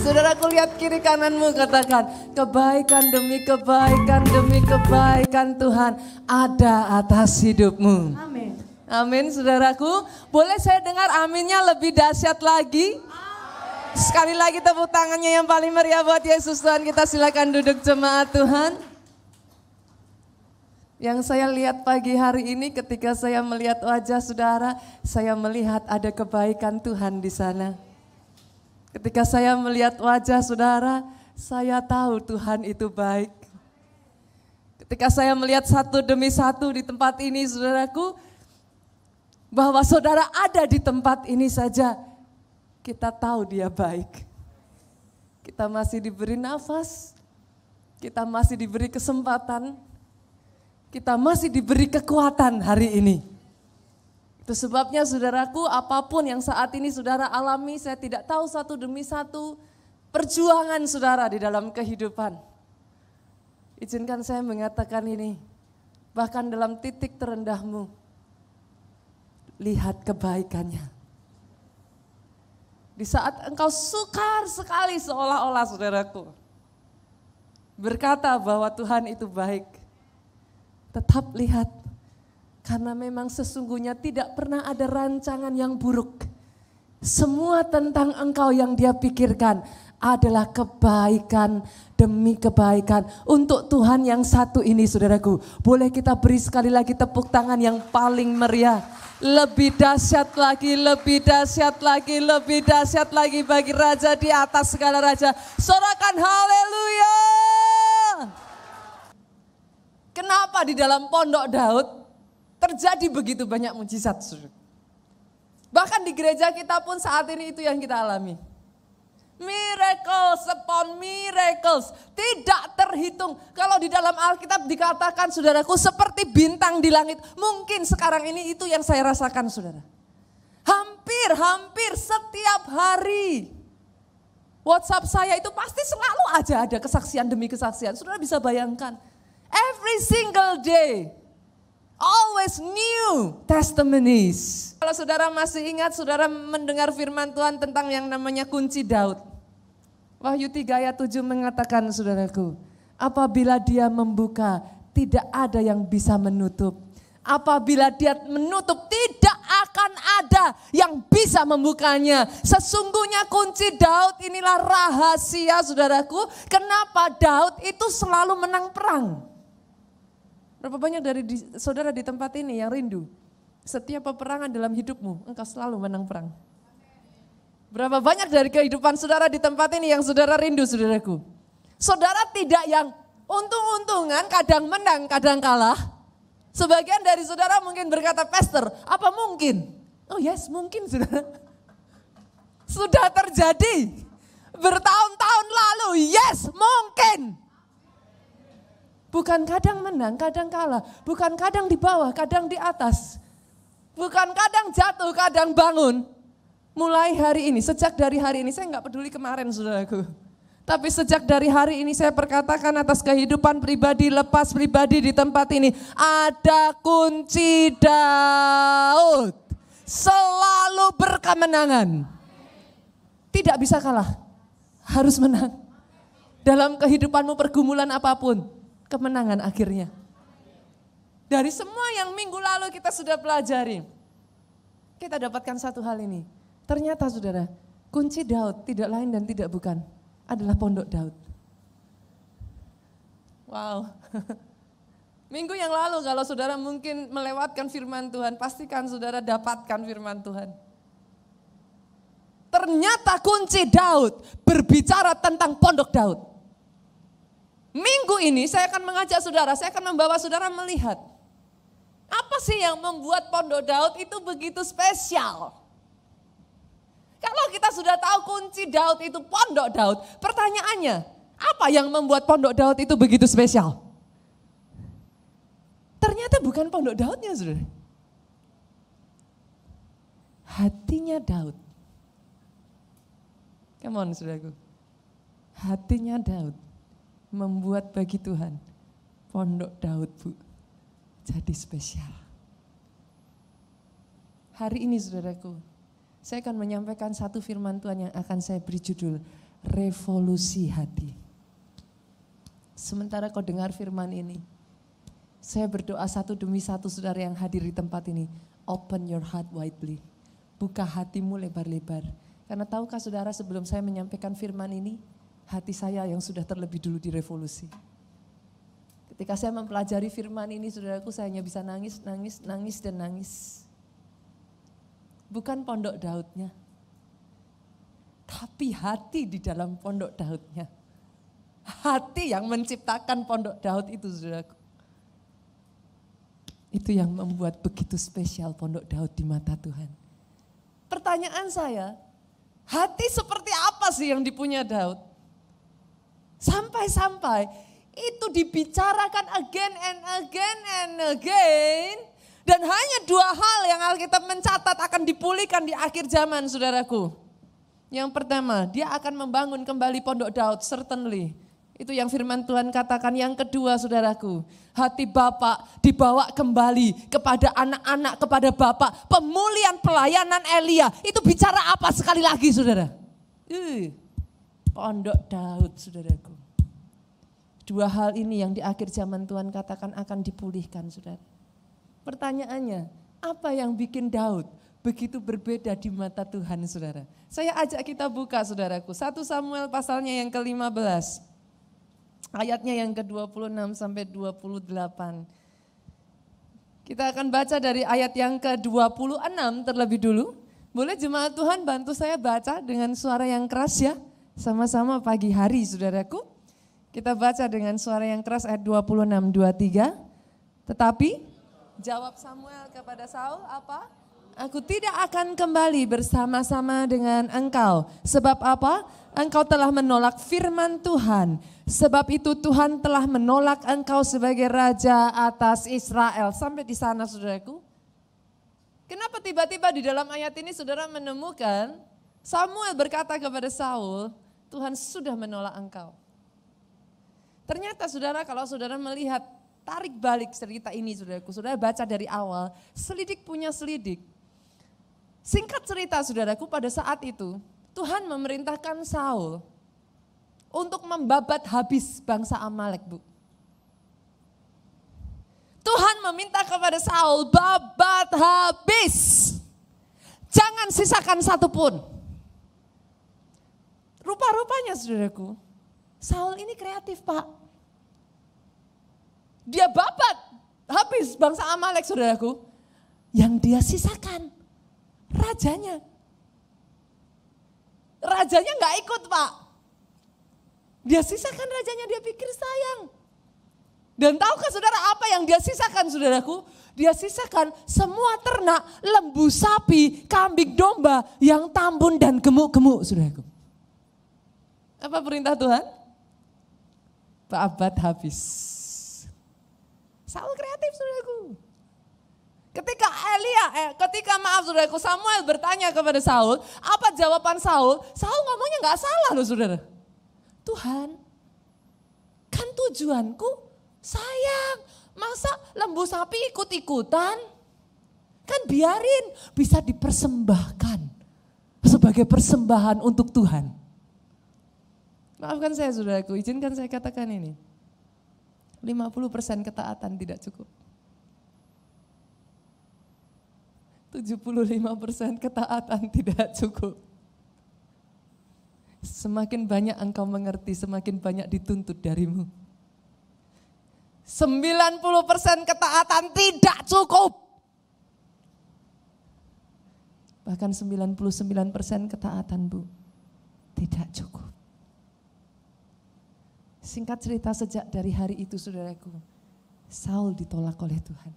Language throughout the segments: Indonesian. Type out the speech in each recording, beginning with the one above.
Saudaraku, lihat kiri kananmu, katakan, kebaikan demi kebaikan demi kebaikan Tuhan ada atas hidupmu. Amin. Amin, saudaraku. Boleh saya dengar aminnya lebih dahsyat lagi? Sekali lagi tepuk tangannya yang paling meriah buat Yesus Tuhan kita. Silakan duduk jemaat Tuhan. Yang saya lihat pagi hari ini ketika saya melihat wajah saudara, saya melihat ada kebaikan Tuhan di sana. Ketika saya melihat wajah saudara, saya tahu Tuhan itu baik. Ketika saya melihat satu demi satu di tempat ini saudaraku, bahwa saudara ada di tempat ini saja, kita tahu dia baik. Kita masih diberi nafas, kita masih diberi kesempatan, kita masih diberi kekuatan hari ini. Itu sebabnya saudaraku, apapun yang saat ini saudara alami, saya tidak tahu satu demi satu perjuangan saudara di dalam kehidupan. Izinkan saya mengatakan ini, bahkan dalam titik terendahmu, lihat kebaikannya. Di saat engkau sukar sekali seolah-olah saudaraku, berkata bahwa Tuhan itu baik, tetap lihat, karena memang sesungguhnya tidak pernah ada rancangan yang buruk. Semua tentang engkau yang dia pikirkan adalah kebaikan demi kebaikan. Untuk Tuhan yang satu ini saudaraku, boleh kita beri sekali lagi tepuk tangan yang paling meriah. Lebih dahsyat lagi, lebih dahsyat lagi, lebih dahsyat lagi bagi Raja di atas segala raja. Sorakan haleluya. Kenapa di dalam pondok Daud terjadi begitu banyak mujizat? Bahkan di gereja kita pun saat ini itu yang kita alami. Miracles upon miracles, tidak terhitung. Kalau di dalam Alkitab dikatakan saudaraku seperti bintang di langit. Mungkin sekarang ini itu yang saya rasakan saudara. Hampir setiap hari WhatsApp saya itu pasti selalu aja ada kesaksian demi kesaksian. Saudara bisa bayangkan. Every single day, always new testimonies. Kalau saudara masih ingat, saudara mendengar firman Tuhan tentang yang namanya kunci Daud. Wahyu 3 ayat 7 mengatakan saudaraku, apabila dia membuka, tidak ada yang bisa menutup. Apabila dia menutup, tidak akan ada yang bisa membukanya. Sesungguhnya kunci Daud inilah rahasia saudaraku. Kenapa Daud itu selalu menang perang? Berapa banyak dari saudara di tempat ini yang rindu? Setiap peperangan dalam hidupmu, engkau selalu menang perang. Berapa banyak dari kehidupan saudara di tempat ini yang saudara rindu saudaraku? Saudara tidak yang untung-untungan, kadang menang, kadang kalah. Sebagian dari saudara mungkin berkata, Pastor, apa mungkin? Oh yes, mungkin saudara. Sudah terjadi bertahun-tahun lalu, yes mungkin. Bukan kadang menang, kadang kalah. Bukan kadang di bawah, kadang di atas. Bukan kadang jatuh, kadang bangun. Mulai hari ini, sejak dari hari ini, saya nggak peduli kemarin saudaraku. Tapi sejak dari hari ini saya perkatakan atas kehidupan pribadi, lepas pribadi di tempat ini. Ada kunci Daud. Selalu berkemenangan. Tidak bisa kalah, harus menang. Dalam kehidupanmu pergumulan apapun, kemenangan akhirnya. Dari semua yang minggu lalu kita sudah pelajari, kita dapatkan satu hal ini. Ternyata saudara, kunci Daud tidak lain dan tidak bukan adalah pondok Daud. Wow. Minggu yang lalu kalau saudara mungkin melewatkan firman Tuhan, pastikan saudara dapatkan firman Tuhan. Ternyata kunci Daud berbicara tentang pondok Daud. Minggu ini saya akan mengajak saudara, saya akan membawa saudara melihat. Apa sih yang membuat pondok Daud itu begitu spesial? Kalau kita sudah tahu kunci Daud itu pondok Daud, pertanyaannya, apa yang membuat pondok Daud itu begitu spesial? Ternyata bukan pondok Daudnya, saudara. Hatinya Daud. Come on, saudaraku. Hatinya Daud membuat bagi Tuhan pondok Daud, Bu, jadi spesial. Hari ini, saudaraku, saya akan menyampaikan satu firman Tuhan yang akan saya beri judul, revolusi hati. Sementara kau dengar firman ini, saya berdoa satu demi satu saudara yang hadir di tempat ini, open your heart widely. Buka hatimu lebar-lebar. Karena tahukah saudara, sebelum saya menyampaikan firman ini, hati saya yang sudah terlebih dulu direvolusi. Ketika saya mempelajari firman ini, saudaraku, saya hanya bisa nangis, nangis, nangis, dan nangis. Bukan pondok Daudnya, tapi hati di dalam pondok Daudnya. Hati yang menciptakan pondok Daud itu, saudaraku. Itu yang membuat begitu spesial pondok Daud di mata Tuhan. Pertanyaan saya, hati seperti apa sih yang dipunya Daud? Sampai-sampai itu dibicarakan again and again and again. Dan hanya dua hal yang Alkitab mencatat akan dipulihkan di akhir zaman, saudaraku. Yang pertama, dia akan membangun kembali pondok Daud, certainly. Itu yang firman Tuhan katakan. Yang kedua, saudaraku, hati Bapak dibawa kembali kepada anak-anak, kepada Bapak. Pemulihan pelayanan Elia, itu bicara apa sekali lagi, saudara? Pondok Daud, saudaraku. Dua hal ini yang di akhir zaman Tuhan katakan akan dipulihkan, saudara. Pertanyaannya, apa yang bikin Daud begitu berbeda di mata Tuhan, saudara? Saya ajak kita buka, saudaraku, 1 Samuel pasalnya yang ke-15. Ayatnya yang ke-26 sampai 28. Kita akan baca dari ayat yang ke-26 terlebih dulu. Boleh jemaat Tuhan bantu saya baca dengan suara yang keras ya? Sama-sama pagi hari, saudaraku. Kita baca dengan suara yang keras ayat 26, 23. Tetapi jawab Samuel kepada Saul apa? Aku tidak akan kembali bersama-sama dengan engkau. Sebab apa? Engkau telah menolak firman Tuhan. Sebab itu Tuhan telah menolak engkau sebagai raja atas Israel. Sampai di sana, saudaraku. Kenapa tiba-tiba di dalam ayat ini saudara menemukan Samuel berkata kepada Saul, Tuhan sudah menolak engkau. Ternyata saudara, kalau saudara melihat tarik balik cerita ini, saudaraku, saudara baca dari awal, selidik punya selidik. Singkat cerita, saudaraku, pada saat itu Tuhan memerintahkan Saul untuk membabat habis bangsa Amalek, Bu. Tuhan meminta kepada Saul, babat habis. Jangan sisakan satupun. Rupa-rupanya, saudaraku, Saul ini kreatif, Pak. Dia babat habis bangsa Amalek, saudaraku. Yang dia sisakan rajanya. Rajanya gak ikut, Pak. Dia sisakan rajanya, dia pikir sayang. Dan tahukah saudara apa yang dia sisakan, saudaraku? Dia sisakan semua ternak, lembu, sapi, kambing, domba yang tambun dan gemuk-gemuk, saudaraku. Apa perintah Tuhan? Babat habis. Saul kreatif, saudaraku. Ketika saudaraku, Samuel bertanya kepada Saul, apa jawaban Saul? Saul ngomongnya gak salah loh, saudara. Tuhan, kan tujuanku sayang, masa lembu sapi ikut-ikutan? Kan biarin, bisa dipersembahkan sebagai persembahan untuk Tuhan. Maafkan saya, saudaraku, izinkan saya katakan ini. 50% ketaatan tidak cukup. 75% ketaatan tidak cukup. Semakin banyak engkau mengerti, semakin banyak dituntut darimu. 90% ketaatan tidak cukup. Bahkan 99% ketaatan, Bu, tidak cukup. Singkat cerita, sejak dari hari itu, saudaraku, Saul ditolak oleh Tuhan.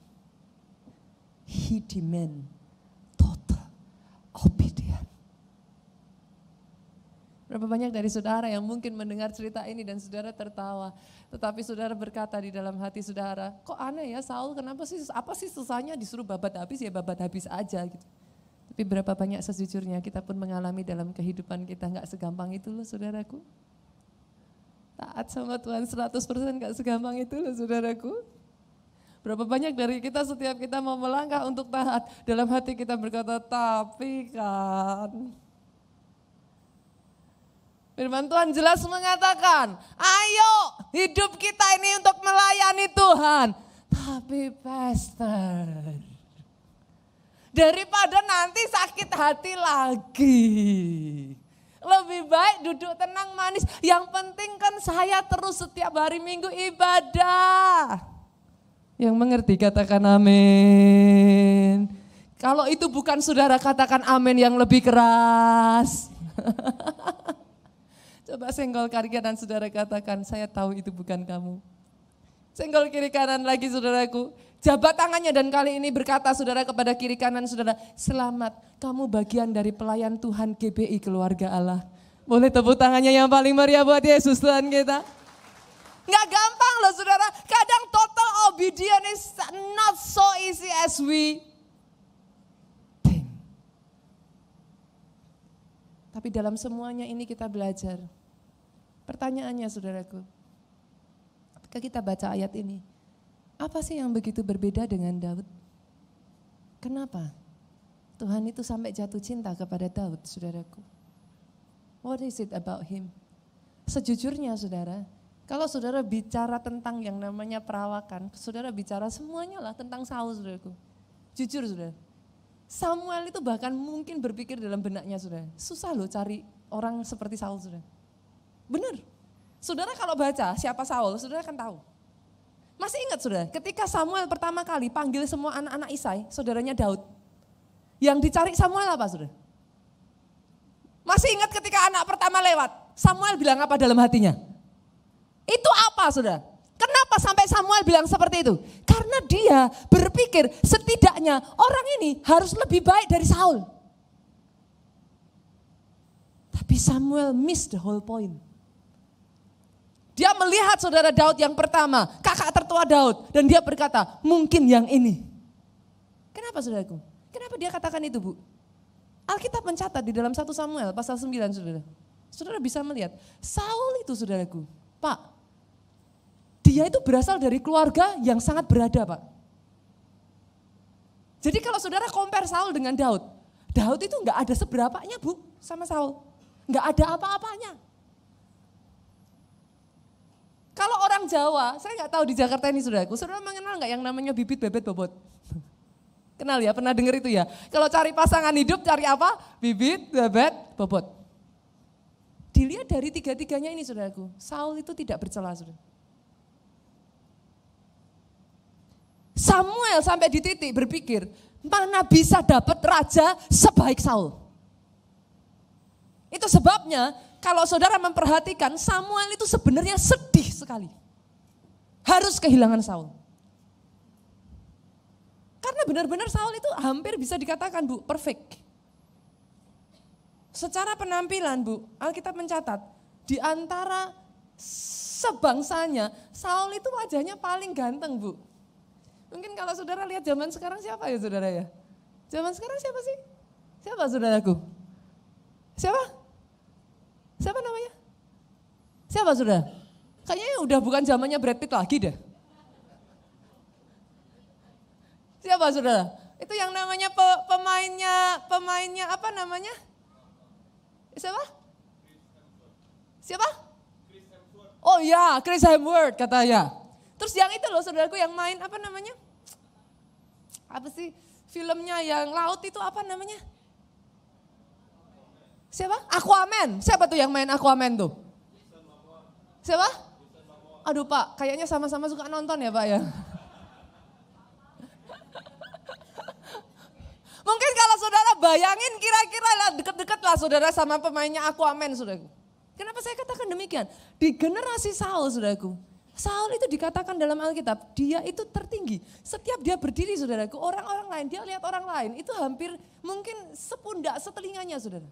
He demand total obedience. Berapa banyak dari saudara yang mungkin mendengar cerita ini dan saudara tertawa. Tetapi saudara berkata di dalam hati saudara, kok aneh ya Saul, kenapa sih, apa sih susahnya disuruh babat habis, ya babat habis aja gitu. Tapi berapa banyak sejujurnya kita pun mengalami dalam kehidupan kita, gak segampang itu loh, saudaraku. Taat sama Tuhan 100% gak segampang itu loh, saudaraku. Berapa banyak dari kita setiap kita mau melangkah untuk taat, dalam hati kita berkata, tapi kan. Firman Tuhan jelas mengatakan, ayo hidup kita ini untuk melayani Tuhan. Tapi pastor, daripada nanti sakit hati lagi, lebih baik duduk tenang manis. Yang penting kan saya terus setiap hari Minggu ibadah. Yang mengerti katakan amin. Kalau itu bukan saudara, katakan amin yang lebih keras. Coba senggol kiri kanan saudara, katakan saya tahu itu bukan kamu. Senggol kiri kanan lagi saudaraku. Jabat tangannya dan kali ini berkata saudara kepada kiri kanan saudara, selamat kamu bagian dari pelayan Tuhan GBI Keluarga Allah. Boleh tepuk tangannya yang paling meriah buat Yesus Tuhan kita. Nggak gampang loh saudara, kadang total obedience is not so easy as we think. Tapi dalam semuanya ini kita belajar. Pertanyaannya saudaraku, ketika kita baca ayat ini, apa sih yang begitu berbeda dengan Daud? Kenapa Tuhan itu sampai jatuh cinta kepada Daud, saudaraku? What is it about him? Sejujurnya saudara, kalau saudara bicara tentang yang namanya perawakan, saudara bicara semuanya lah tentang Saul, saudaraku. Jujur saudara, Samuel itu bahkan mungkin berpikir dalam benaknya saudara, susah loh cari orang seperti Saul saudara. Benar, saudara kalau baca siapa Saul, saudara kan tahu. Masih ingat saudara, ketika Samuel pertama kali panggil semua anak-anak Isai, saudaranya Daud. Yang dicari Samuel apa saudara? Masih ingat ketika anak pertama lewat, Samuel bilang apa dalam hatinya? Itu apa saudara? Kenapa sampai Samuel bilang seperti itu? Karena dia berpikir setidaknya orang ini harus lebih baik dari Saul. Tapi Samuel miss the whole point. Dia melihat saudara Daud yang pertama, kakak tertua Daud. Dan dia berkata, mungkin yang ini. Kenapa saudaraku? Kenapa dia katakan itu bu? Alkitab mencatat di dalam 1 Samuel pasal 9 saudara. Saudara bisa melihat, Saul itu saudaraku, Pak, dia itu berasal dari keluarga yang sangat berada Pak. Jadi kalau saudara compare Saul dengan Daud, Daud itu enggak ada seberapanya bu sama Saul. Enggak ada apa-apanya. Kalau orang Jawa, saya nggak tahu di Jakarta ini saudaraku, saudara mengenal nggak yang namanya bibit bebet bobot? Kenal ya, pernah dengar itu ya? Kalau cari pasangan hidup cari apa? Bibit, bebet, bobot. Dilihat dari tiga-tiganya ini saudaraku, Saul itu tidak bercela saudara. Samuel sampai di titik berpikir, mana bisa dapat raja sebaik Saul? Itu sebabnya kalau saudara memperhatikan Samuel itu sebenarnya sedih sekali. Harus kehilangan Saul. Karena benar-benar Saul itu hampir bisa dikatakan bu, perfect. Secara penampilan bu, Alkitab mencatat di antara sebangsanya Saul itu wajahnya paling ganteng bu. Mungkin kalau saudara lihat zaman sekarang siapa ya saudara ya? Zaman sekarang siapa sih? Siapa saudaraku? Siapa? Siapa namanya? Siapa saudara? Kayaknya udah bukan zamannya Brad Pitt lagi deh. Siapa saudara? Itu yang namanya pemainnya apa namanya? Siapa? Siapa? Oh ya, Chris Hemsworth katanya. Terus yang itu loh saudaraku yang main apa namanya? Apa sih filmnya yang laut itu apa namanya? Siapa? Aquaman. Siapa tuh yang main Aquaman tuh? Siapa? Aduh Pak, kayaknya sama-sama suka nonton ya Pak ya. Mungkin kalau saudara bayangin kira-kira lah deket-deket lah saudara sama pemainnya Aquaman saudaraku. Kenapa saya katakan demikian? Di generasi Saul saudaraku. Saul itu dikatakan dalam Alkitab, dia itu tertinggi. Setiap dia berdiri saudaraku, orang-orang lain, dia lihat orang lain, itu hampir mungkin sepundak setelinganya saudara.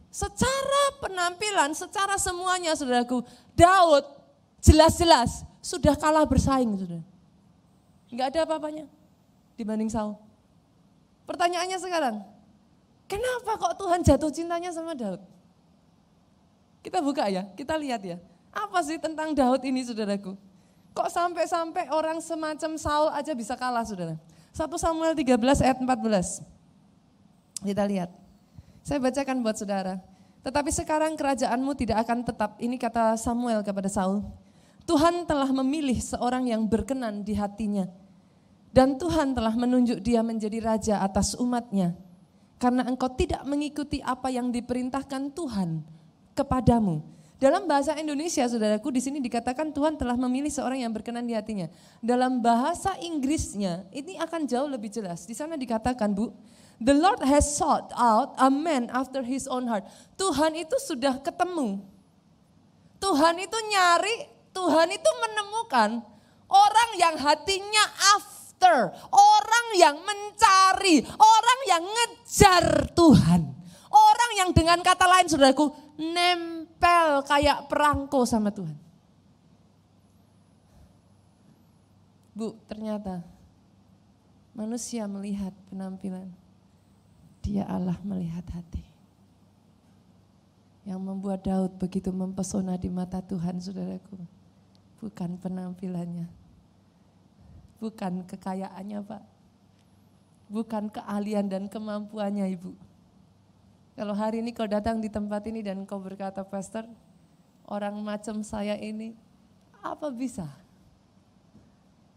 Secara penampilan, secara semuanya saudaraku, Daud jelas-jelas sudah kalah bersaing saudara. Enggak ada apa-apanya dibanding Saul. Pertanyaannya sekarang, kenapa kok Tuhan jatuh cintanya sama Daud? Kita buka ya, kita lihat ya. Apa sih tentang Daud ini saudaraku? Kok sampai-sampai orang semacam Saul aja bisa kalah saudara? 1 Samuel 13 ayat 14. Kita lihat. Saya bacakan buat saudara. Tetapi sekarang kerajaanmu tidak akan tetap. Ini kata Samuel kepada Saul. Tuhan telah memilih seorang yang berkenan di hatinya. Dan Tuhan telah menunjuk dia menjadi raja atas umatnya. Karena engkau tidak mengikuti apa yang diperintahkan Tuhan kepadamu. Dalam bahasa Indonesia, saudaraku, di sini dikatakan Tuhan telah memilih seorang yang berkenan di hatinya. Dalam bahasa Inggrisnya, ini akan jauh lebih jelas. Di sana dikatakan, Bu, the Lord has sought out a man after his own heart. Tuhan itu sudah ketemu. Tuhan itu nyari, Tuhan itu menemukan orang yang hatinya after, orang yang mencari, orang yang ngejar Tuhan. Orang yang dengan kata lain, saudaraku, nempel kayak perangko sama Tuhan. Bu, ternyata manusia melihat penampilan. Dia Allah melihat hati. Yang membuat Daud begitu mempesona di mata Tuhan, saudaraku. Bukan penampilannya. Bukan kekayaannya, Pak. Bukan keahlian dan kemampuannya, Ibu. Kalau hari ini kau datang di tempat ini dan kau berkata, Pastor, orang macam saya ini, apa bisa?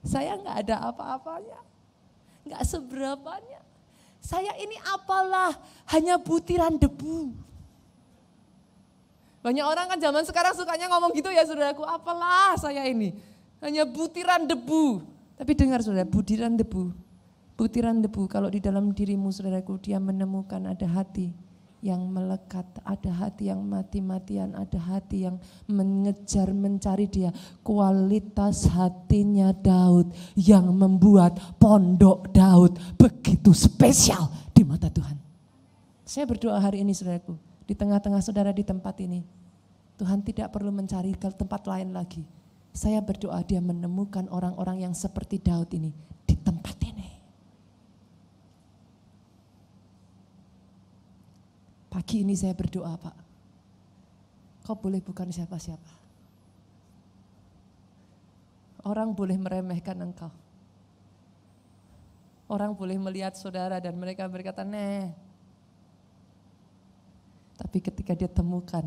Saya enggak ada apa-apanya. Enggak seberapanya. Saya ini apalah, hanya butiran debu. Banyak orang kan zaman sekarang sukanya ngomong gitu ya saudaraku, apalah saya ini, hanya butiran debu. Tapi dengar saudara, butiran debu kalau di dalam dirimu saudaraku, dia menemukan ada hati yang melekat, ada hati yang mati-matian, ada hati yang mengejar, mencari dia. Kualitas hatinya Daud yang membuat pondok Daud begitu spesial di mata Tuhan. Saya berdoa hari ini saudaraku, di tengah-tengah saudara di tempat ini, Tuhan tidak perlu mencari ke tempat lain lagi. Saya berdoa dia menemukan orang-orang yang seperti Daud ini di tempat ini. Pagi ini saya berdoa, Pak. Kau boleh bukan siapa-siapa. Orang boleh meremehkan engkau. Orang boleh melihat saudara dan mereka berkata, "Neh." Tapi ketika dia temukan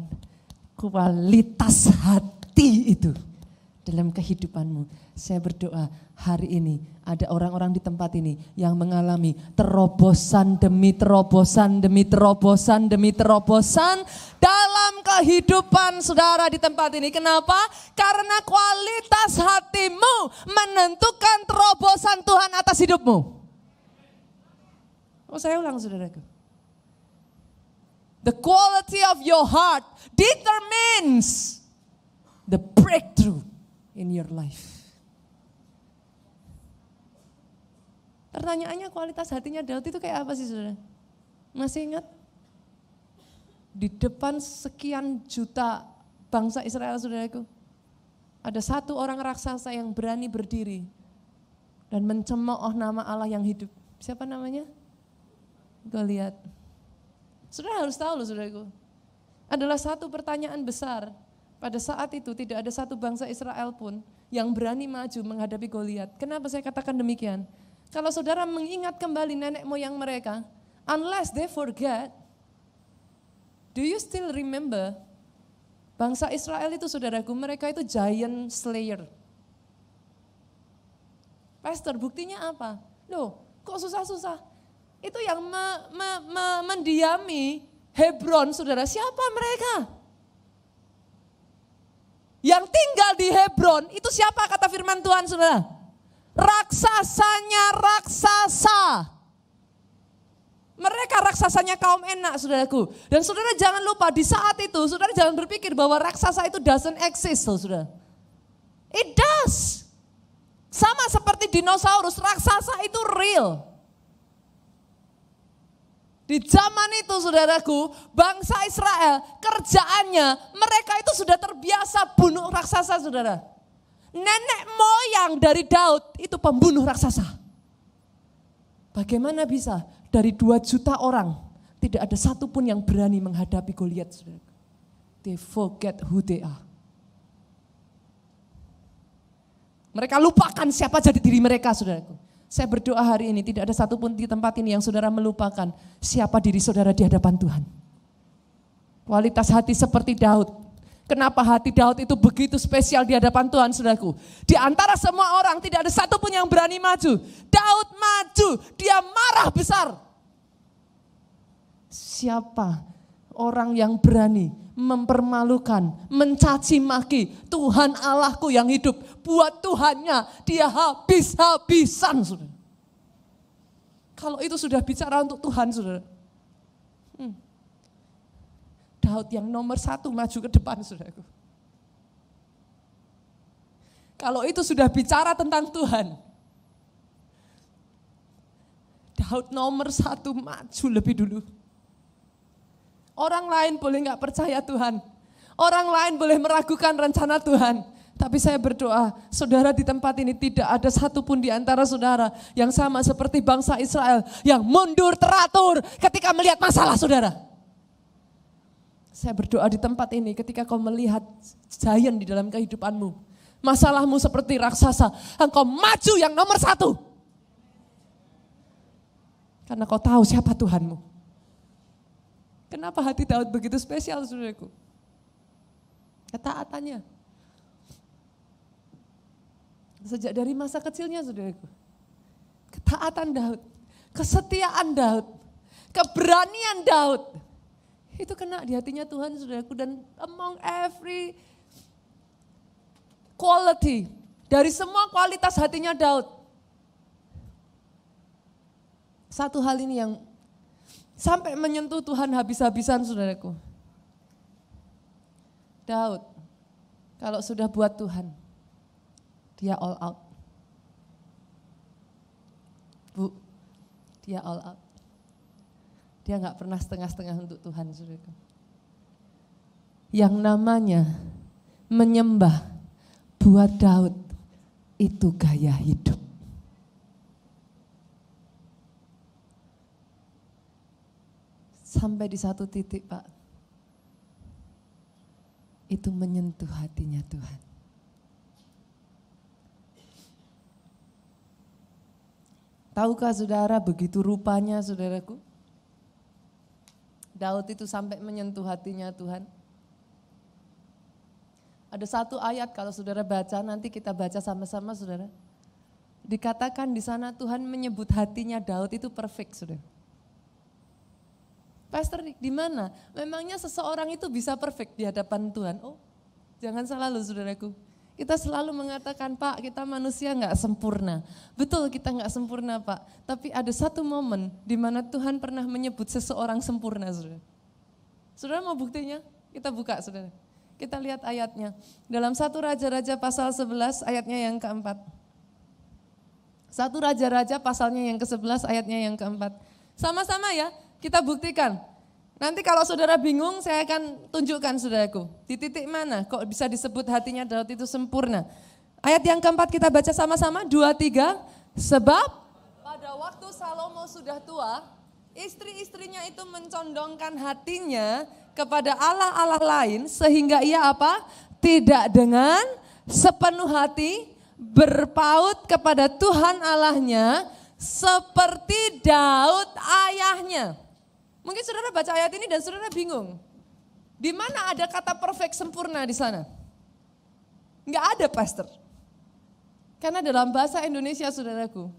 kualitas hati itu dalam kehidupanmu, saya berdoa hari ini ada orang-orang di tempat ini yang mengalami terobosan demi terobosan demi terobosan demi terobosan dalam kehidupan saudara di tempat ini. Kenapa? Karena kualitas hatimu menentukan terobosan Tuhan atas hidupmu. Oh, saya ulang saudaraku. The quality of your heart determines the breakthrough in your life. Pertanyaannya kualitas hatinya Daud itu kayak apa sih saudara? Masih ingat? Di depan sekian juta bangsa Israel saudaraku, ada satu orang raksasa yang berani berdiri dan mencemooh nama Allah yang hidup. Siapa namanya? Goliat. Saudara harus tahu loh saudaraku, adalah satu pertanyaan besar. Pada saat itu tidak ada satu bangsa Israel pun yang berani maju menghadapi Goliat. Kenapa saya katakan demikian? Kalau saudara mengingat kembali nenek moyang mereka, unless they forget, do you still remember? Bangsa Israel itu saudaraku, mereka itu giant slayer. Pastor, buktinya apa? Loh, kok susah-susah? Itu yang mendiami Hebron, saudara, siapa mereka? Yang tinggal di Hebron itu siapa kata firman Tuhan saudara? Raksasanya raksasa. Mereka raksasanya kaum enak saudaraku. Dan saudara jangan lupa di saat itu saudara jangan berpikir bahwa raksasa itu doesn't exist saudara. It does. Sama seperti dinosaurus, raksasa itu real. Di zaman itu saudaraku, bangsa Israel kerjaannya mereka itu sudah terbiasa bunuh raksasa saudara. Nenek moyang dari Daud itu pembunuh raksasa. Bagaimana bisa dari 2 juta orang tidak ada satupun yang berani menghadapi Goliat saudaraku. They forget who they are. Mereka lupakan siapa jadi diri mereka saudaraku. Saya berdoa hari ini tidak ada satupun di tempat ini yang saudara melupakan siapa diri saudara di hadapan Tuhan. Kualitas hati seperti Daud. Kenapa hati Daud itu begitu spesial di hadapan Tuhan, saudaraku? Di antara semua orang tidak ada satupun yang berani maju. Daud maju, dia marah besar. Siapa orang yang berani mempermalukan, mencaci maki Tuhan Allahku yang hidup? Buat Tuhannya dia habis-habisan, saudara. Kalau itu sudah bicara untuk Tuhan, saudara. Daud yang nomor 1 maju ke depan, saudaraku. Kalau itu sudah bicara tentang Tuhan, Daud nomor 1 maju lebih dulu. Orang lain boleh gak percaya Tuhan, orang lain boleh meragukan rencana Tuhan. Tapi saya berdoa, saudara di tempat ini tidak ada satupun di antara saudara yang sama seperti bangsa Israel, yang mundur teratur ketika melihat masalah saudara. Saya berdoa di tempat ini ketika kau melihat giant di dalam kehidupanmu, masalahmu seperti raksasa, engkau maju yang nomor 1. Karena kau tahu siapa Tuhanmu. Kenapa hati Daud begitu spesial, saudaraku? Ketaatannya. Sejak dari masa kecilnya, saudaraku. Ketaatan Daud, kesetiaan Daud, keberanian Daud. Itu kena di hatinya Tuhan, saudaraku. Dan among every quality, dari semua kualitas hatinya Daud, satu hal ini yang sampai menyentuh Tuhan habis-habisan, saudaraku. Daud, kalau sudah buat Tuhan, dia all out. Bu, dia all out. Dia gak pernah setengah-setengah untuk Tuhan, saudaraku. Yang namanya menyembah buat Daud itu gaya hidup. Sampai di satu titik, Pak, itu menyentuh hatinya Tuhan. Tahukah saudara begitu rupanya, saudaraku? Daud itu sampai menyentuh hatinya Tuhan. Ada satu ayat kalau saudara baca, nanti kita baca sama-sama, saudara. Dikatakan di sana Tuhan menyebut hatinya Daud itu perfect, saudara. Pastor, di mana? Memangnya seseorang itu bisa perfect di hadapan Tuhan? Oh, jangan salah loh, saudaraku. Kita selalu mengatakan, Pak, kita manusia gak sempurna. Betul, kita gak sempurna, Pak. Tapi ada satu momen di mana Tuhan pernah menyebut seseorang sempurna, saudara. Saudara mau buktinya? Kita buka, saudara. Kita lihat ayatnya. Dalam 1 Raja-Raja pasal 11 ayatnya yang keempat. 1 Raja-Raja pasalnya yang ke-11 ayatnya yang keempat. Sama-sama ya, kita buktikan. Nanti kalau saudara bingung, saya akan tunjukkan, saudaraku. Di titik mana kok bisa disebut hatinya Daud itu sempurna. Ayat yang keempat kita baca sama-sama, 2, 3. Sebab pada waktu Salomo sudah tua, istri-istrinya itu mencondongkan hatinya kepada Allah-Allah lain, sehingga ia apa? Tidak dengan sepenuh hati berpaut kepada Tuhan Allahnya, seperti Daud ayahnya. Mungkin saudara baca ayat ini dan saudara bingung. Di mana ada kata perfect, sempurna di sana? Enggak ada, pastor. Karena dalam bahasa Indonesia, saudaraku,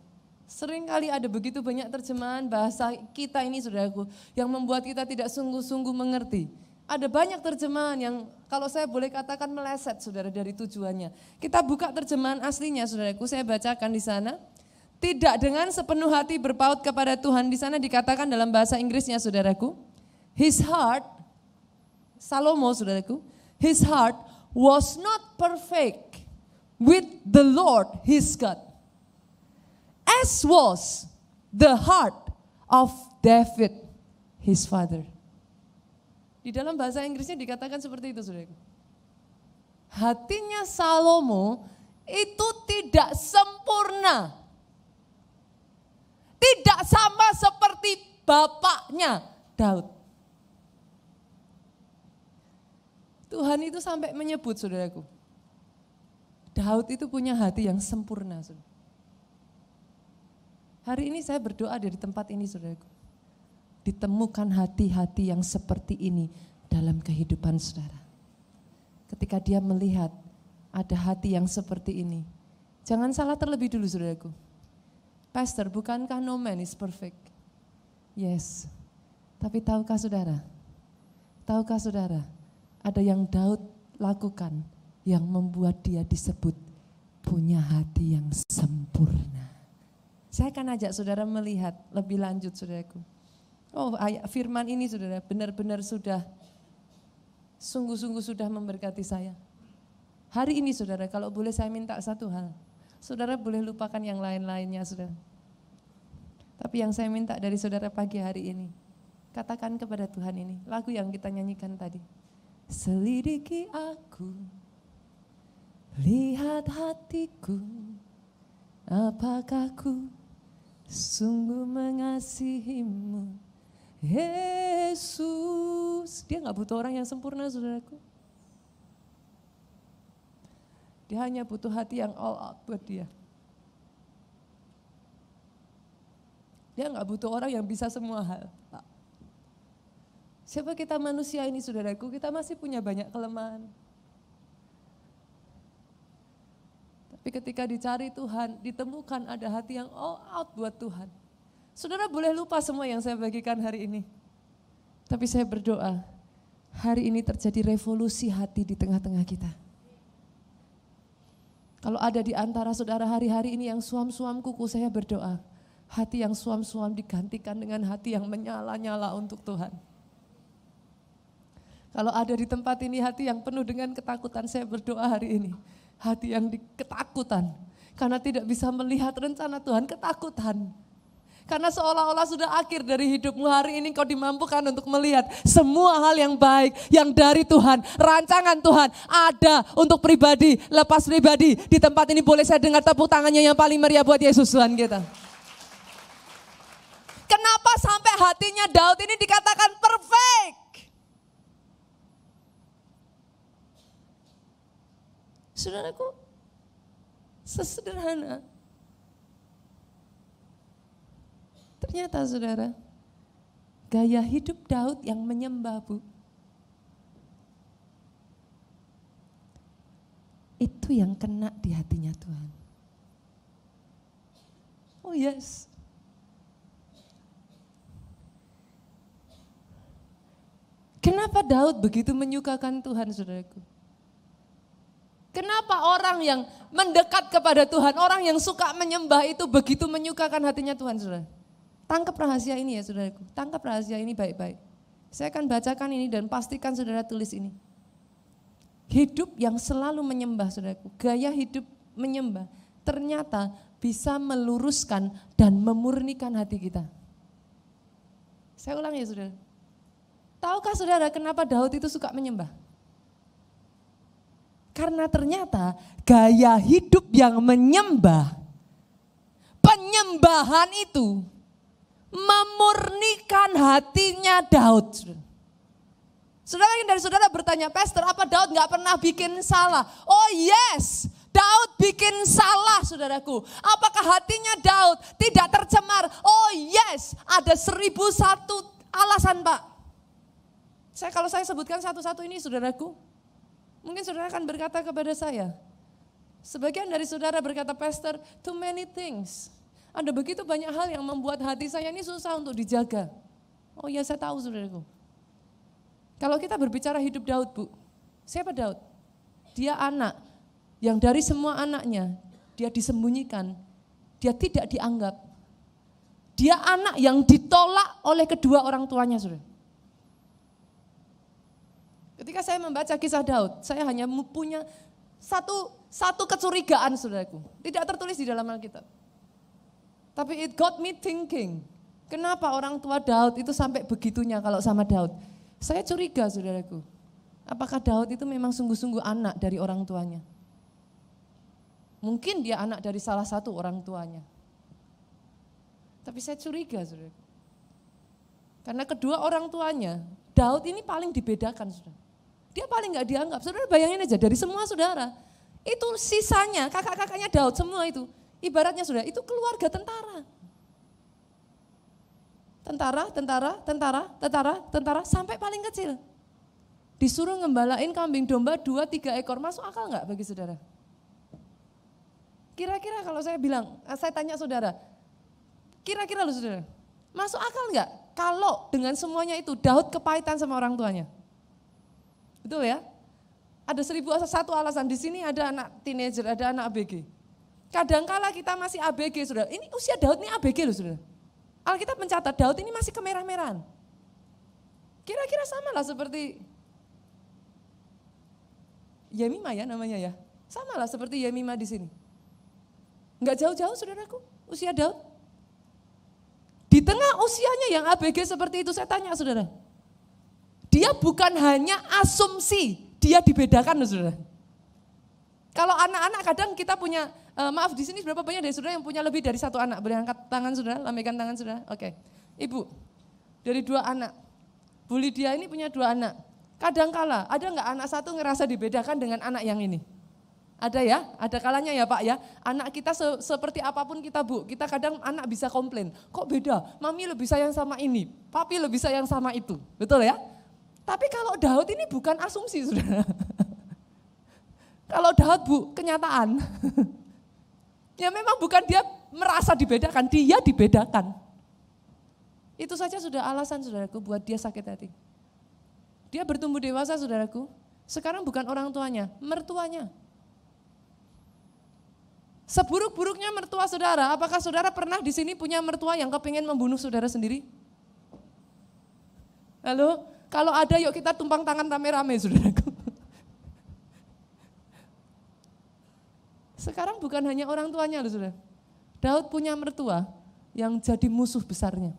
seringkali ada begitu banyak terjemahan bahasa kita ini, saudaraku, yang membuat kita tidak sungguh-sungguh mengerti. Ada banyak terjemahan yang kalau saya boleh katakan meleset, saudara, dari tujuannya. Kita buka terjemahan aslinya, saudaraku, saya bacakan di sana. Tidak dengan sepenuh hati berpaut kepada Tuhan. Di sana dikatakan dalam bahasa Inggrisnya, saudaraku. His heart, Salomo, saudaraku. His heart was not perfect with the Lord his God, as was the heart of David his father. Di dalam bahasa Inggrisnya dikatakan seperti itu, saudaraku. Hatinya Salomo itu tidak sempurna. Tidak sama seperti bapaknya Daud. Tuhan itu sampai menyebut, saudaraku, Daud itu punya hati yang sempurna, saudara. Hari ini saya berdoa dari tempat ini, saudaraku. Ditemukan hati-hati yang seperti ini dalam kehidupan saudara. Ketika dia melihat ada hati yang seperti ini. Jangan salah terlebih dulu saudaraku. Pastor, bukankah no man is perfect? Yes. Tapi tahukah saudara? Tahukah saudara? Ada yang Daud lakukan yang membuat dia disebut punya hati yang sempurna. Saya akan ajak saudara melihat lebih lanjut saudaraku. Oh, firman ini saudara benar-benar sudah sungguh-sungguh sudah memberkati saya. Hari ini saudara, kalau boleh saya minta satu hal. Saudara boleh lupakan yang lain-lainnya saudara. Tapi yang saya minta dari saudara pagi hari ini, katakan kepada Tuhan ini, lagu yang kita nyanyikan tadi. Selidiki aku, lihat hatiku, apakah ku sungguh mengasihimu, Yesus. Dia gak butuh orang yang sempurna saudaraku. Dia hanya butuh hati yang all out buat dia. Dia gak butuh orang yang bisa semua hal. Siapa kita manusia ini saudaraku, kita masih punya banyak kelemahan. Tapi ketika dicari Tuhan, ditemukan ada hati yang all out buat Tuhan. Saudara boleh lupa semua yang saya bagikan hari ini. Tapi saya berdoa, hari ini terjadi revolusi hati di tengah-tengah kita. Kalau ada di antara saudara hari-hari ini yang suam-suam kuku, saya berdoa, hati yang suam-suam digantikan dengan hati yang menyala-nyala untuk Tuhan. Kalau ada di tempat ini hati yang penuh dengan ketakutan, saya berdoa hari ini, hati yang ketakutan, karena tidak bisa melihat rencana Tuhan, ketakutan. Karena seolah-olah sudah akhir dari hidupmu, hari ini kau dimampukan untuk melihat semua hal yang baik yang dari Tuhan, rancangan Tuhan ada untuk pribadi, lepas pribadi. Di tempat ini boleh saya dengar tepuk tangannya yang paling meriah buat Yesus Tuhan kita. Kenapa sampai hatinya Daud ini dikatakan perfect? Saudaraku, sesederhana. Ternyata saudara, gaya hidup Daud yang menyembah itu yang kena di hatinya Tuhan. Oh yes. Kenapa Daud begitu menyukakan Tuhan saudaraku? Kenapa orang yang mendekat kepada Tuhan, orang yang suka menyembah itu begitu menyukakan hatinya Tuhan saudara? Tangkap rahasia ini ya saudaraku, tangkap rahasia ini baik-baik. Saya akan bacakan ini dan pastikan saudara tulis ini. Hidup yang selalu menyembah saudaraku, gaya hidup menyembah ternyata bisa meluruskan dan memurnikan hati kita. Saya ulang ya saudara. Tahukah saudara kenapa Daud itu suka menyembah? Karena ternyata gaya hidup yang menyembah, penyembahan itu memurnikan hatinya Daud. Saudara yang dari saudara bertanya, Pastor, apa Daud gak pernah bikin salah? Oh yes, Daud bikin salah saudaraku. Apakah hatinya Daud tidak tercemar? Oh yes, ada 1001 alasan Pak. Kalau saya sebutkan satu-satu ini saudaraku, mungkin saudara akan berkata kepada saya, sebagian dari saudara berkata, Pastor, too many things. Ada begitu banyak hal yang membuat hati saya ini susah untuk dijaga. Oh ya saya tahu saudaraku. Kalau kita berbicara hidup Daud Bu, siapa Daud? Dia anak yang dari semua anaknya, dia disembunyikan, dia tidak dianggap. Dia anak yang ditolak oleh kedua orang tuanya saudara. Ketika saya membaca kisah Daud, saya hanya punya satu kecurigaan saudaraku. Tidak tertulis di dalam Alkitab. Tapi it got me thinking, kenapa orang tua Daud itu sampai begitunya kalau sama Daud? Saya curiga saudaraku, apakah Daud itu memang sungguh-sungguh anak dari orang tuanya? Mungkin dia anak dari salah satu orang tuanya. Tapi saya curiga saudaraku. Karena kedua orang tuanya, Daud ini paling dibedakan saudara. Dia paling gak dianggap, saudara bayangin aja dari semua saudara. Itu sisanya, kakak-kakaknya Daud semua itu. Ibaratnya saudara, itu keluarga tentara. Tentara, sampai paling kecil. disuruh ngembalain kambing domba 2-3 ekor, masuk akal nggak bagi saudara? Kira-kira kalau saya bilang, saya tanya saudara, kira-kira loh saudara, masuk akal nggak kalau dengan semuanya itu Daud kepahitan sama orang tuanya? Betul ya? Ada 1001 alasan. Di sini ada anak teenager, ada anak ABG. Kadangkala kita masih ABG, saudara. Ini usia Daud ini ABG loh, saudara. Alkitab mencatat Daud ini masih kemerah-merahan. Kira-kira sama lah seperti Yemima ya namanya ya. Sama lah seperti Yemima di sini. Enggak jauh-jauh saudaraku, usia Daud. Di tengah usianya yang ABG seperti itu, saya tanya saudara. Dia bukan hanya asumsi, dia dibedakan loh saudara. Kalau anak-anak kadang kita punya, maaf di sini berapa banyak dari saudara yang punya lebih dari 1 anak? Boleh angkat tangan saudara, lambaikan tangan saudara. Oke. Ibu, dari 2 anak. Bu Lydia ini punya 2 anak. Kadangkala ada nggak anak satu ngerasa dibedakan dengan anak yang ini? Ada ya, ada kalanya ya Pak ya. Anak kita seperti apapun kita Bu, kita kadang anak bisa komplain. Kok beda, mami lebih sayang sama ini, papi lebih sayang sama itu. Betul ya? Tapi kalau Daud ini bukan asumsi saudara. Kalau Daud Bu, kenyataan. Ya memang bukan dia merasa dibedakan, dia dibedakan. Itu saja sudah alasan saudaraku buat dia sakit hati. Dia bertumbuh dewasa saudaraku, sekarang bukan orang tuanya, mertuanya. Seburuk-buruknya mertua saudara, apakah saudara pernah di sini punya mertua yang kepingin membunuh saudara sendiri? Halo, kalau ada yuk kita tumpang tangan rame-rame saudaraku. Sekarang bukan hanya orang tuanya loh saudara. Daud punya mertua yang jadi musuh besarnya.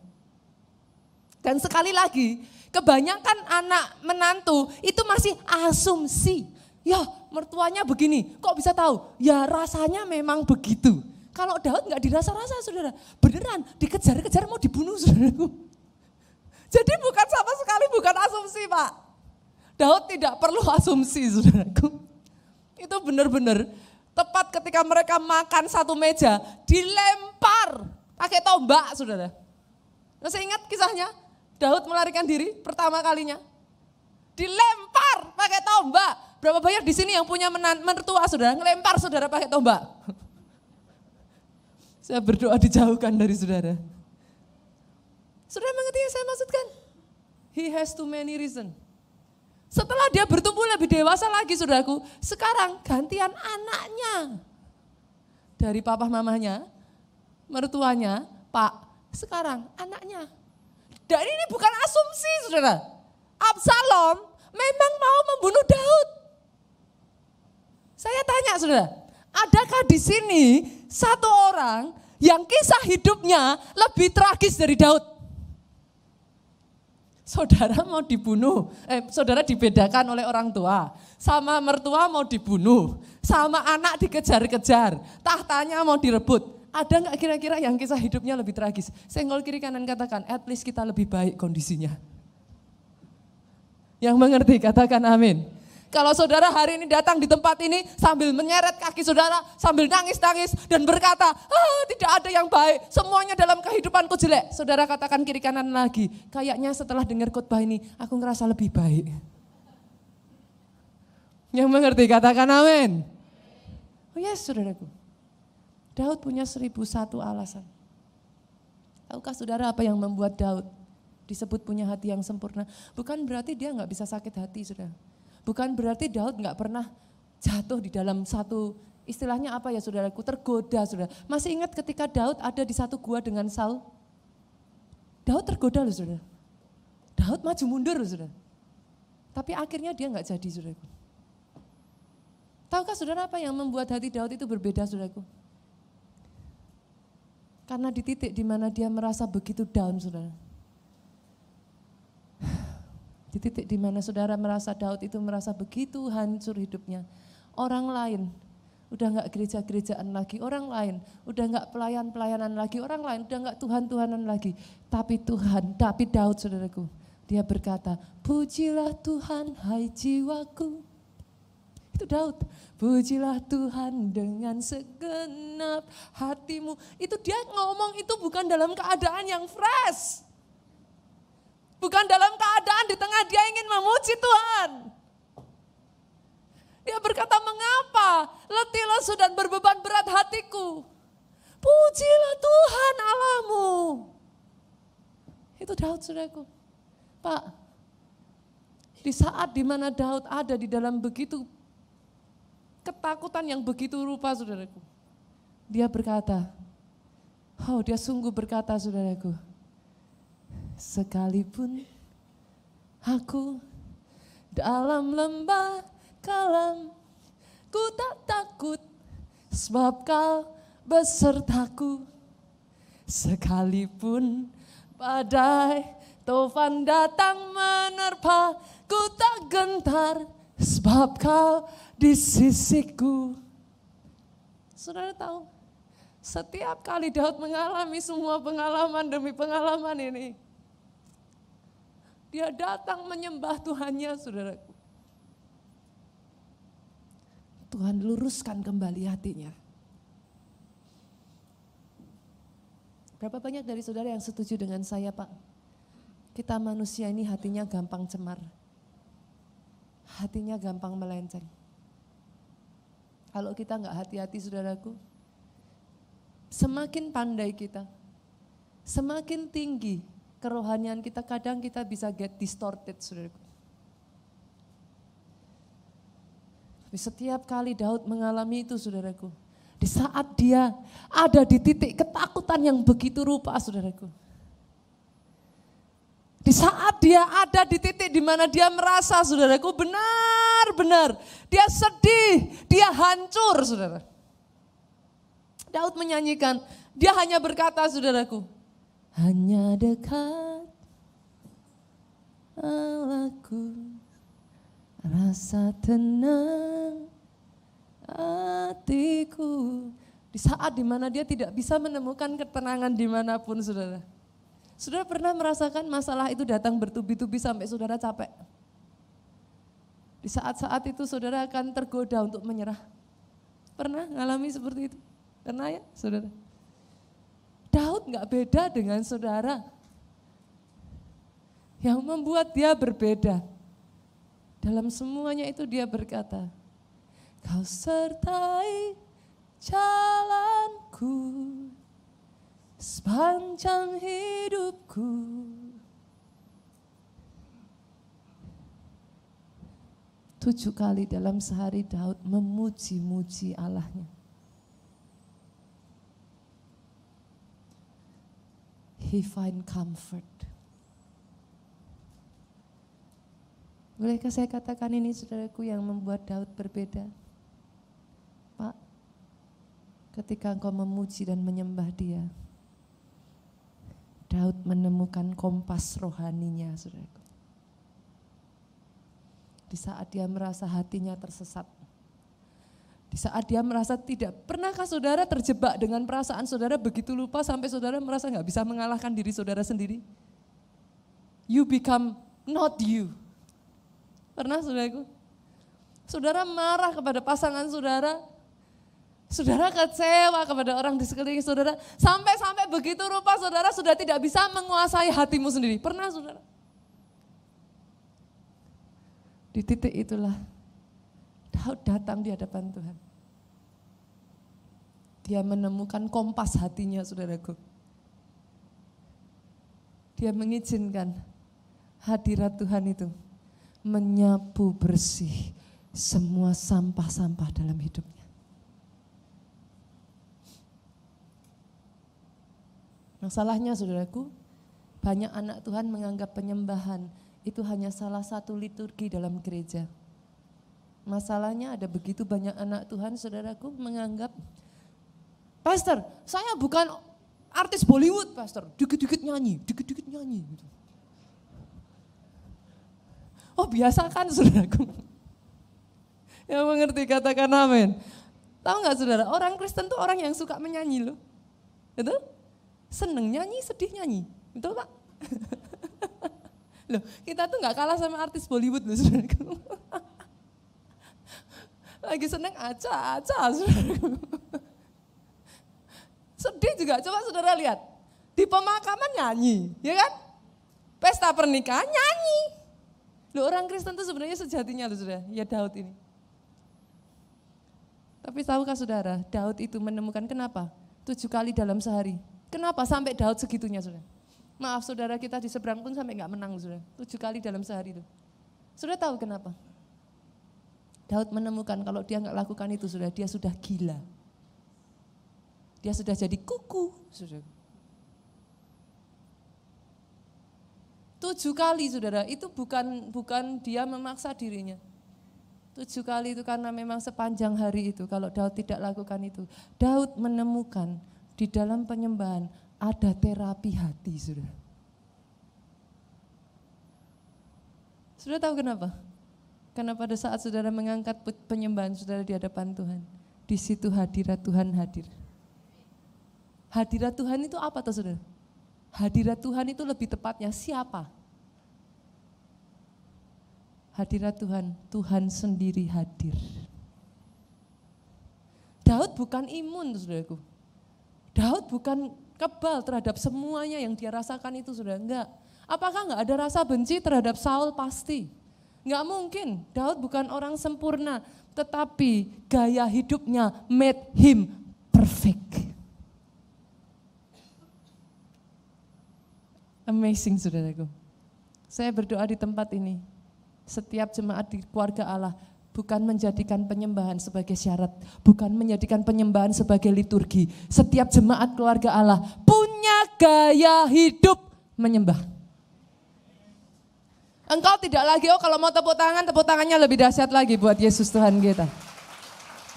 Dan sekali lagi, kebanyakan anak menantu itu masih asumsi. Ya mertuanya begini, kok bisa tahu? Ya rasanya memang begitu. Kalau Daud nggak dirasa-rasa saudara, beneran dikejar-kejar mau dibunuh saudaraku. Jadi bukan sama sekali bukan asumsi Pak. Daud tidak perlu asumsi saudaraku. Itu benar-benar tepat ketika mereka makan satu meja, dilempar pakai tombak saudara. Masih ingat kisahnya? Daud melarikan diri pertama kalinya. Dilempar pakai tombak. Berapa banyak di sini yang punya mertua saudara, ngelempar saudara pakai tombak. Saya berdoa dijauhkan dari saudara. Saudara mengerti yang saya maksudkan? He has too many reasons. Setelah dia bertumbuh lebih dewasa lagi saudaraku, sekarang gantian anaknya. Dari papa mamanya, mertuanya, Pak, sekarang anaknya. Dan ini bukan asumsi saudara. Absalom memang mau membunuh Daud. Saya tanya saudara, adakah di sini satu orang yang kisah hidupnya lebih tragis dari Daud? Saudara mau dibunuh, saudara dibedakan oleh orang tua, sama mertua mau dibunuh, sama anak dikejar-kejar, tahtanya mau direbut. Ada nggak kira-kira yang kisah hidupnya lebih tragis? Senggol kiri kanan katakan, at least kita lebih baik kondisinya. Yang mengerti katakan amin. Kalau saudara hari ini datang di tempat ini sambil menyeret kaki saudara, sambil nangis-nangis dan berkata, tidak ada yang baik, semuanya dalam kehidupanku jelek. Saudara katakan kiri kanan lagi, kayaknya setelah dengar khotbah ini aku ngerasa lebih baik. Yang mengerti katakan amin. Oh yes saudaraku. Daud punya 1001 alasan. Tahukah saudara apa yang membuat Daud disebut punya hati yang sempurna? Bukan berarti dia nggak bisa sakit hati saudara. Bukan berarti Daud nggak pernah jatuh di dalam satu, istilahnya apa ya saudaraku, tergoda saudara. Masih ingat ketika Daud ada di satu gua dengan Saul? Daud tergoda loh saudara. Daud maju mundur loh saudara. Tapi akhirnya dia nggak jadi saudaraku. Tahukah saudara apa yang membuat hati Daud itu berbeda saudaraku? Karena di titik di mana dia merasa begitu down, saudara. Di titik di mana saudara merasa Daud itu merasa begitu hancur hidupnya. Orang lain udah gak gereja-gerejaan lagi, orang lain udah gak pelayan-pelayanan lagi, orang lain udah gak Tuhan-Tuhanan lagi. Tapi Daud saudaraku, dia berkata, pujilah Tuhan hai jiwaku. Itu Daud, pujilah Tuhan dengan segenap hatimu. Itu dia ngomong itu bukan dalam keadaan yang fresh. Bukan dalam keadaan di tengah dia ingin memuji Tuhan. Dia berkata, mengapa letih lesu dan berbeban berat hatiku? Pujilah Tuhan Allahmu. Itu Daud, saudaraku. Pak, di saat dimana Daud ada di dalam begitu ketakutan yang begitu rupa, saudaraku. Dia berkata, dia sungguh berkata, saudaraku, sekalipun aku dalam lembah kelam, ku tak takut sebab kau besertaku. Sekalipun badai tofan datang menerpa, ku tak gentar sebab kau di sisiku. Saudara tahu, setiap kali Daud mengalami semua pengalaman demi pengalaman ini, dia datang menyembah Tuhannya, saudaraku. Tuhan luruskan kembali hatinya. Berapa banyak dari saudara yang setuju dengan saya, Pak? Kita manusia ini hatinya gampang cemar. Hatinya gampang melenceng. Kalau kita enggak hati-hati, saudaraku, semakin pandai kita, semakin tinggi kerohanian kita, kadang kita bisa get distorted, saudaraku. Setiap kali Daud mengalami itu, saudaraku, di saat dia ada di titik ketakutan yang begitu rupa, saudaraku. Di saat dia ada di titik di mana dia merasa, saudaraku, benar-benar dia sedih, dia hancur, saudara. Daud menyanyikan, dia hanya berkata, saudaraku, hanya dekat Allahku, rasa tenang hatiku. Di saat dimana dia tidak bisa menemukan ketenangan dimanapun, saudara. Saudara pernah merasakan masalah itu datang bertubi-tubi sampai saudara capek? Di saat-saat itu saudara akan tergoda untuk menyerah. Pernah ngalami seperti itu? Pernah ya, saudara? Daud gak beda dengan saudara. Yang membuat dia berbeda, dalam semuanya itu dia berkata, kau sertai jalanku sepanjang hidupku. Tujuh kali dalam sehari Daud memuji-muji Allahnya. He find comfort. Bolehkah saya katakan ini, saudaraku, yang membuat Daud berbeda? Pak, ketika engkau memuji dan menyembah dia, Daud menemukan kompas rohaninya, saudaraku. Di saat dia merasa hatinya tersesat, di saat dia merasa tidak, pernahkah saudara terjebak dengan perasaan saudara begitu lupa sampai saudara merasa gak bisa mengalahkan diri saudara sendiri? You become not you. Pernah, saudaraku? Saudara marah kepada pasangan saudara, saudara kecewa kepada orang di sekeliling saudara, sampai begitu rupa saudara sudah tidak bisa menguasai hatimu sendiri. Pernah, saudara? Di titik itulah Daud datang di hadapan Tuhan. Dia menemukan kompas hatinya, saudaraku. Dia mengizinkan hadirat Tuhan itu menyapu bersih semua sampah-sampah dalam hidupnya. Masalahnya, saudaraku, banyak anak Tuhan menganggap penyembahan itu hanya salah satu liturgi dalam gereja. Masalahnya ada begitu banyak anak Tuhan, saudaraku, menganggap, pastor, saya bukan artis Bollywood, pastor, dikit-dikit nyanyi. Gitu. Oh, biasa kan, saudaraku? Yang mengerti katakan amin. Tahu gak, saudara, orang Kristen tuh orang yang suka menyanyi loh. Betul? Seneng nyanyi, sedih nyanyi. Betul, Pak? Loh, kita tuh gak kalah sama artis Bollywood loh, saudaraku. Lagi seneng aca, saudaraku. Sedih juga, coba saudara lihat. Di pemakaman nyanyi, ya kan? Pesta pernikahan nyanyi. Loh, orang Kristen itu sebenarnya sejatinya loh, saudara, ya Daud ini. Tapi tahukah saudara, Daud itu menemukan kenapa? 7 kali dalam sehari. Kenapa sampai Daud segitunya saudara? Maaf saudara, kita di seberang pun sampai enggak menang saudara. 7 kali dalam sehari itu. Saudara tahu kenapa? Daud menemukan kalau dia enggak lakukan itu saudara, dia sudah gila. Dia sudah jadi kuku saudara. 7 kali saudara, itu bukan dia memaksa dirinya. 7 kali itu karena memang sepanjang hari itu, kalau Daud tidak lakukan itu. Daud menemukan di dalam penyembahan ada terapi hati, saudara. Saudara tahu kenapa? Karena pada saat saudara mengangkat penyembahan saudara di hadapan Tuhan, di situ hadirat Tuhan hadir. Hadirat Tuhan itu apa tuh saudara? Hadirat Tuhan itu lebih tepatnya siapa? Hadirat Tuhan, Tuhan sendiri hadir. Daud bukan imun, saudaraku. Daud bukan kebal terhadap semuanya yang dia rasakan itu, saudara. Enggak. Apakah enggak ada rasa benci terhadap Saul? Pasti. Enggak mungkin. Daud bukan orang sempurna, tetapi gaya hidupnya made him perfect. Amazing, saudaraku. Saya berdoa di tempat ini. Setiap jemaat di keluarga Allah bukan menjadikan penyembahan sebagai syarat, bukan menjadikan penyembahan sebagai liturgi. Setiap jemaat keluarga Allah punya gaya hidup menyembah. Engkau tidak lagi, kalau mau tepuk tangannya lebih dahsyat lagi buat Yesus Tuhan kita.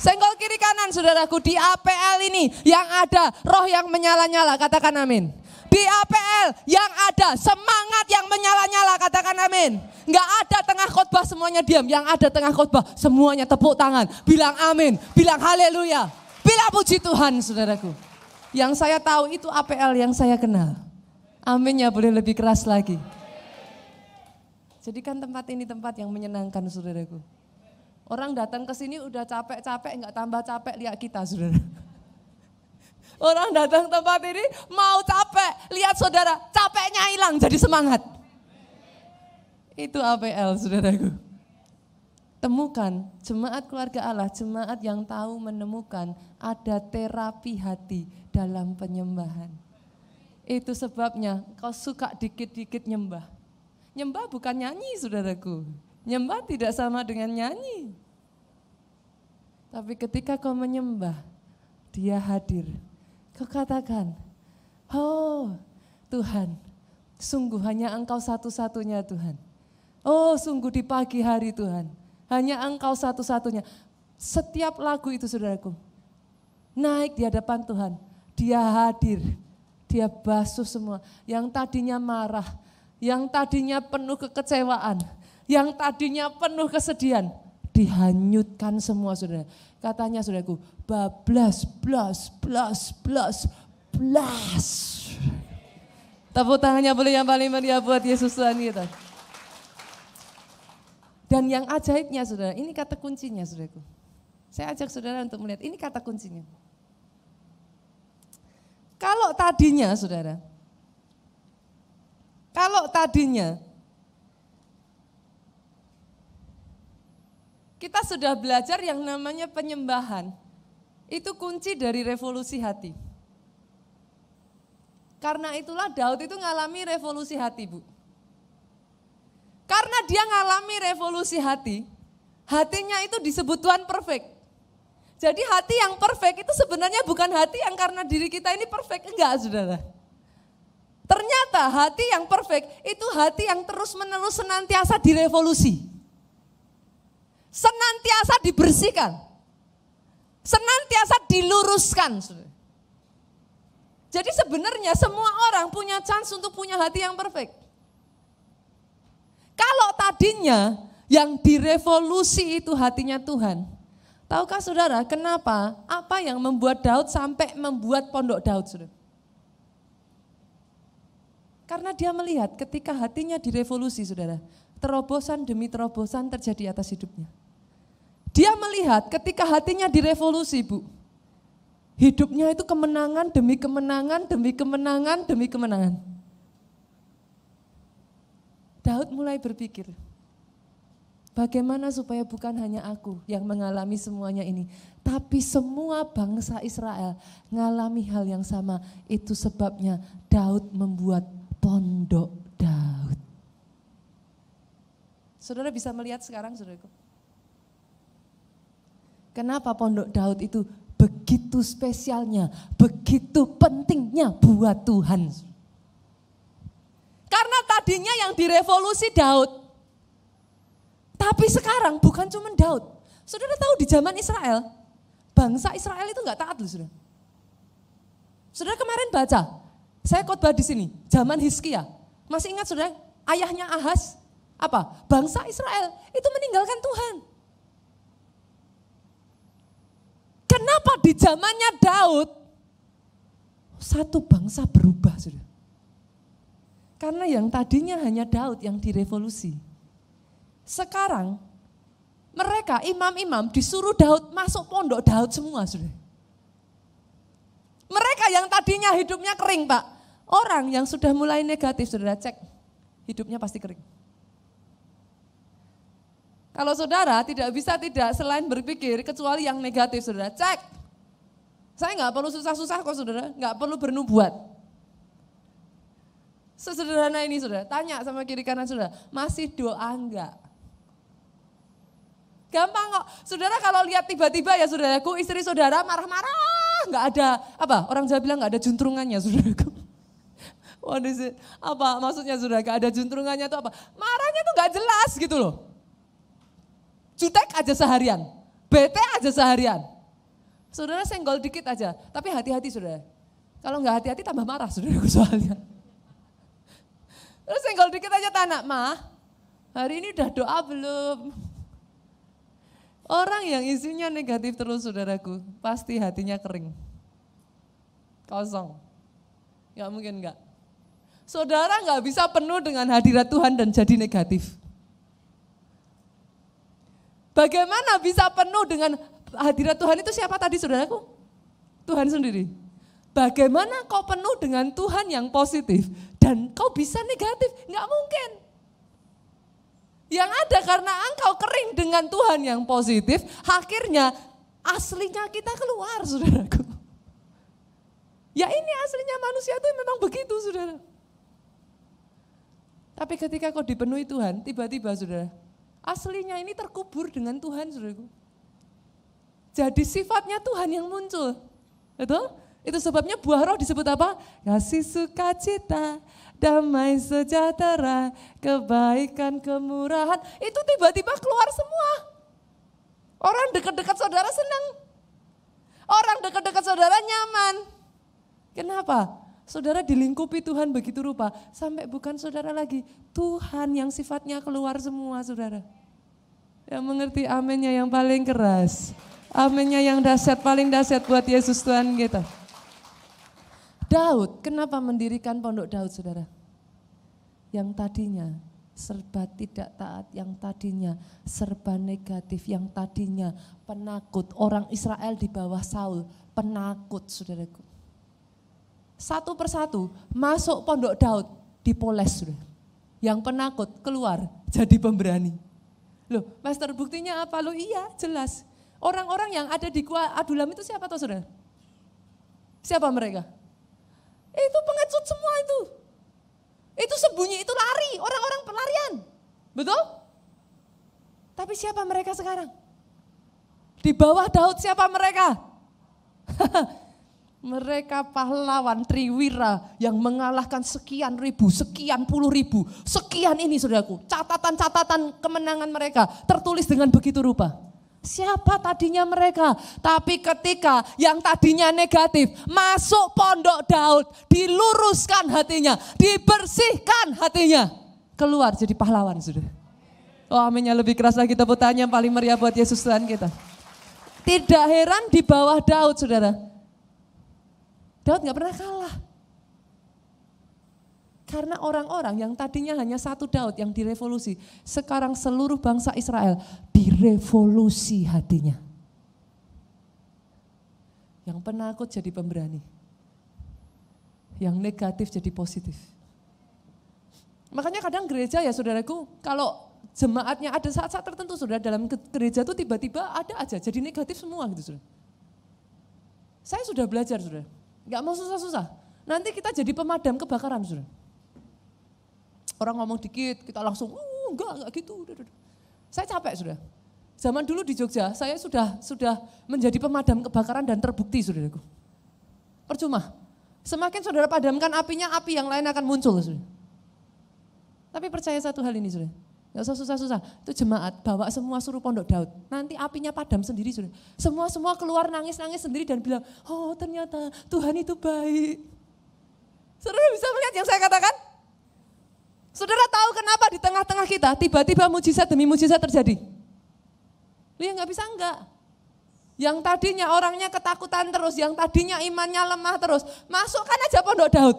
Senggol kiri kanan saudaraku, di APL ini yang ada roh yang menyala-nyala, katakan amin. Di APL yang ada semangat yang menyala-nyala, katakan amin. Enggak ada tengah khotbah semuanya diam, yang ada tengah khotbah semuanya tepuk tangan, bilang amin, bilang haleluya, bilang puji Tuhan saudaraku. Yang saya tahu itu APL yang saya kenal. Aminnya boleh lebih keras lagi. Jadikan tempat ini tempat yang menyenangkan saudaraku. Orang datang ke sini udah capek-capek, enggak tambah capek lihat kita saudara. Orang datang tempat ini mau capek, lihat saudara, capeknya hilang jadi semangat. Itu APL saudaraku. Temukan jemaat keluarga Allah, jemaat yang tahu menemukan ada terapi hati dalam penyembahan. Itu sebabnya kau suka dikit-dikit nyembah. Nyembah bukan nyanyi saudaraku, nyembah tidak sama dengan nyanyi. Tapi ketika kau menyembah, dia hadir. Kau katakan, oh Tuhan, sungguh hanya Engkau satu-satunya Tuhan. Oh sungguh di pagi hari Tuhan, hanya Engkau satu-satunya. Setiap lagu itu saudaraku, naik di hadapan Tuhan, dia hadir, dia basuh semua. Yang tadinya marah, yang tadinya penuh kekecewaan, yang tadinya penuh kesedihan, dihanyutkan semua saudara. Katanya saudaraku, bablas. Tepuk tangannya boleh yang paling meriah buat Yesus Tuhan kita. Dan yang ajaibnya saudara, ini kata kuncinya saudaraku. Saya ajak saudara untuk melihat, ini kata kuncinya. Kalau tadinya saudara, kita sudah belajar yang namanya penyembahan. Itu kunci dari revolusi hati. Karena itulah Daud itu ngalami revolusi hati, Bu. Karena dia ngalami revolusi hati, hatinya itu disebut Tuhan perfect. Jadi hati yang perfect itu sebenarnya bukan hati yang karena diri kita ini perfect, enggak saudara. Ternyata hati yang perfect itu hati yang terus-menerus senantiasa direvolusi. Senantiasa dibersihkan, senantiasa diluruskan. Jadi sebenarnya semua orang punya chance untuk punya hati yang perfect. Kalau tadinya yang direvolusi itu hatinya Tuhan, tahukah saudara kenapa? Apa yang membuat Daud sampai membuat pondok Daud, saudara? Karena dia melihat ketika hatinya direvolusi, saudara, terobosan demi terobosan terjadi atas hidupnya. Dia melihat ketika hatinya direvolusi, Bu, hidupnya itu kemenangan demi kemenangan, demi kemenangan, demi kemenangan. Daud mulai berpikir, Bagaimana supaya bukan hanya aku yang mengalami semuanya ini, tapi semua bangsa Israel mengalami hal yang sama. Itu sebabnya Daud membuat pondok Daud. Saudara bisa melihat sekarang, saudaraku. Kenapa pondok Daud itu begitu spesialnya, begitu pentingnya buat Tuhan. Karena tadinya yang direvolusi Daud. Tapi sekarang bukan cuma Daud. Saudara tahu di zaman Israel, bangsa Israel itu enggak taat loh, saudara. Saudara kemarin baca, saya khotbah di sini, zaman Hizkia. Masih ingat saudara, ayahnya Ahaz, apa? Bangsa Israel itu meninggalkan Tuhan. Kenapa di zamannya Daud, satu bangsa berubah, saudara? Karena yang tadinya hanya Daud yang direvolusi. Sekarang mereka imam-imam disuruh Daud masuk pondok Daud semua, saudara. Mereka yang tadinya hidupnya kering, Pak. Orang yang sudah mulai negatif, saudara cek, hidupnya pasti kering. Kalau saudara tidak bisa tidak selain berpikir kecuali yang negatif, saudara cek. Saya nggak perlu susah-susah kok, saudara, nggak perlu bernubuat. Sesederhana ini, saudara, tanya sama kiri kanan saudara, masih doa enggak? Gampang kok, saudara kalau lihat tiba-tiba ya saudaraku, istri saudara marah-marah, nggak ada, apa orang Jawa bilang nggak ada juntrungannya saudaraku. What is it? Apa maksudnya saudara, nggak ada juntrungannya itu apa? Marahnya tuh nggak jelas gitu loh. Jutek aja seharian, bete aja seharian. Saudara senggol dikit aja, tapi hati-hati saudara. Kalau nggak hati-hati tambah marah saudaraku soalnya. Terus senggol dikit aja tanya, "Ma, hari ini udah doa belum?" Orang yang isinya negatif terus saudaraku, pasti hatinya kering. Kosong. Gak mungkin enggak. Saudara gak bisa penuh dengan hadirat Tuhan dan jadi negatif. Bagaimana bisa penuh dengan hadirat Tuhan itu siapa tadi saudaraku? Tuhan sendiri. Bagaimana kau penuh dengan Tuhan yang positif dan kau bisa negatif? Gak mungkin. Yang ada karena engkau kering dengan Tuhan yang positif, akhirnya aslinya kita keluar, saudaraku. Ya ini aslinya manusia itu memang begitu, saudara. Tapi ketika kau dipenuhi Tuhan, tiba-tiba saudara, aslinya ini terkubur dengan Tuhan, saudaraku. Jadi sifatnya Tuhan yang muncul, betul? Itu sebabnya buah roh disebut apa? Kasih, sukacita, damai sejahtera, kebaikan, kemurahan, itu tiba-tiba keluar semua. Orang dekat-dekat saudara senang. Orang dekat-dekat saudara nyaman. Kenapa? Saudara dilingkupi Tuhan begitu rupa, sampai bukan saudara lagi, Tuhan yang sifatnya keluar semua saudara. Yang mengerti aminnya yang paling keras. Aminnya yang dahsyat, paling dahsyat buat Yesus Tuhan kita. Daud, kenapa mendirikan pondok Daud saudara? Yang tadinya serba tidak taat, yang tadinya serba negatif, yang tadinya penakut. Orang Israel di bawah Saul, penakut saudaraku. Satu persatu masuk pondok Daud, dipoles saudara. Yang penakut keluar jadi pemberani. Loh, Master buktinya apa? Loh iya jelas. Orang-orang yang ada di Gua Adulam itu siapa tuh saudara? Siapa mereka? Itu pengecut semua itu. Itu sembunyi, itu lari, orang-orang pelarian. Betul? Tapi siapa mereka sekarang? Di bawah Daud siapa mereka? Mereka pahlawan triwira yang mengalahkan sekian ribu, sekian puluh ribu, sekian ini saudaraku. Catatan-catatan kemenangan mereka tertulis dengan begitu rupa. Siapa tadinya mereka? Tapi ketika yang tadinya negatif masuk pondok Daud, diluruskan hatinya, dibersihkan hatinya, keluar jadi pahlawan saudara. Oh aminnya lebih keras lagi, tepuk tangan yang paling meriah buat Yesus Tuhan kita. Tidak heran di bawah Daud saudara. Daud gak pernah kalah. Karena orang-orang yang tadinya hanya satu Daud yang direvolusi, sekarang seluruh bangsa Israel direvolusi hatinya. Yang penakut jadi pemberani. Yang negatif jadi positif. Makanya kadang gereja ya saudaraku, kalau jemaatnya ada saat-saat tertentu saudara dalam gereja itu tiba-tiba ada aja jadi negatif semua gitu saudara. Saya sudah belajar saudara, gak mau susah-susah. Nanti kita jadi pemadam kebakaran saudara. Orang ngomong dikit kita langsung enggak gitu. Saya capek saudara. Zaman dulu di Jogja saya sudah menjadi pemadam kebakaran dan terbukti saudaraku. Percuma, semakin saudara padamkan apinya, api yang lain akan muncul saudara. Tapi percaya satu hal ini saudara, gak usah susah-susah, itu jemaat bawa semua suruh Pondok Daud, nanti apinya padam sendiri saudara. Semua keluar nangis-nangis sendiri dan bilang, oh ternyata Tuhan itu baik. Saudara bisa melihat yang saya katakan? Saudara tahu kenapa di tengah-tengah kita tiba-tiba mujizat demi mujizat terjadi? Dia nggak bisa enggak. Yang tadinya orangnya ketakutan terus, yang tadinya imannya lemah terus, masukkan aja Pondok Daud.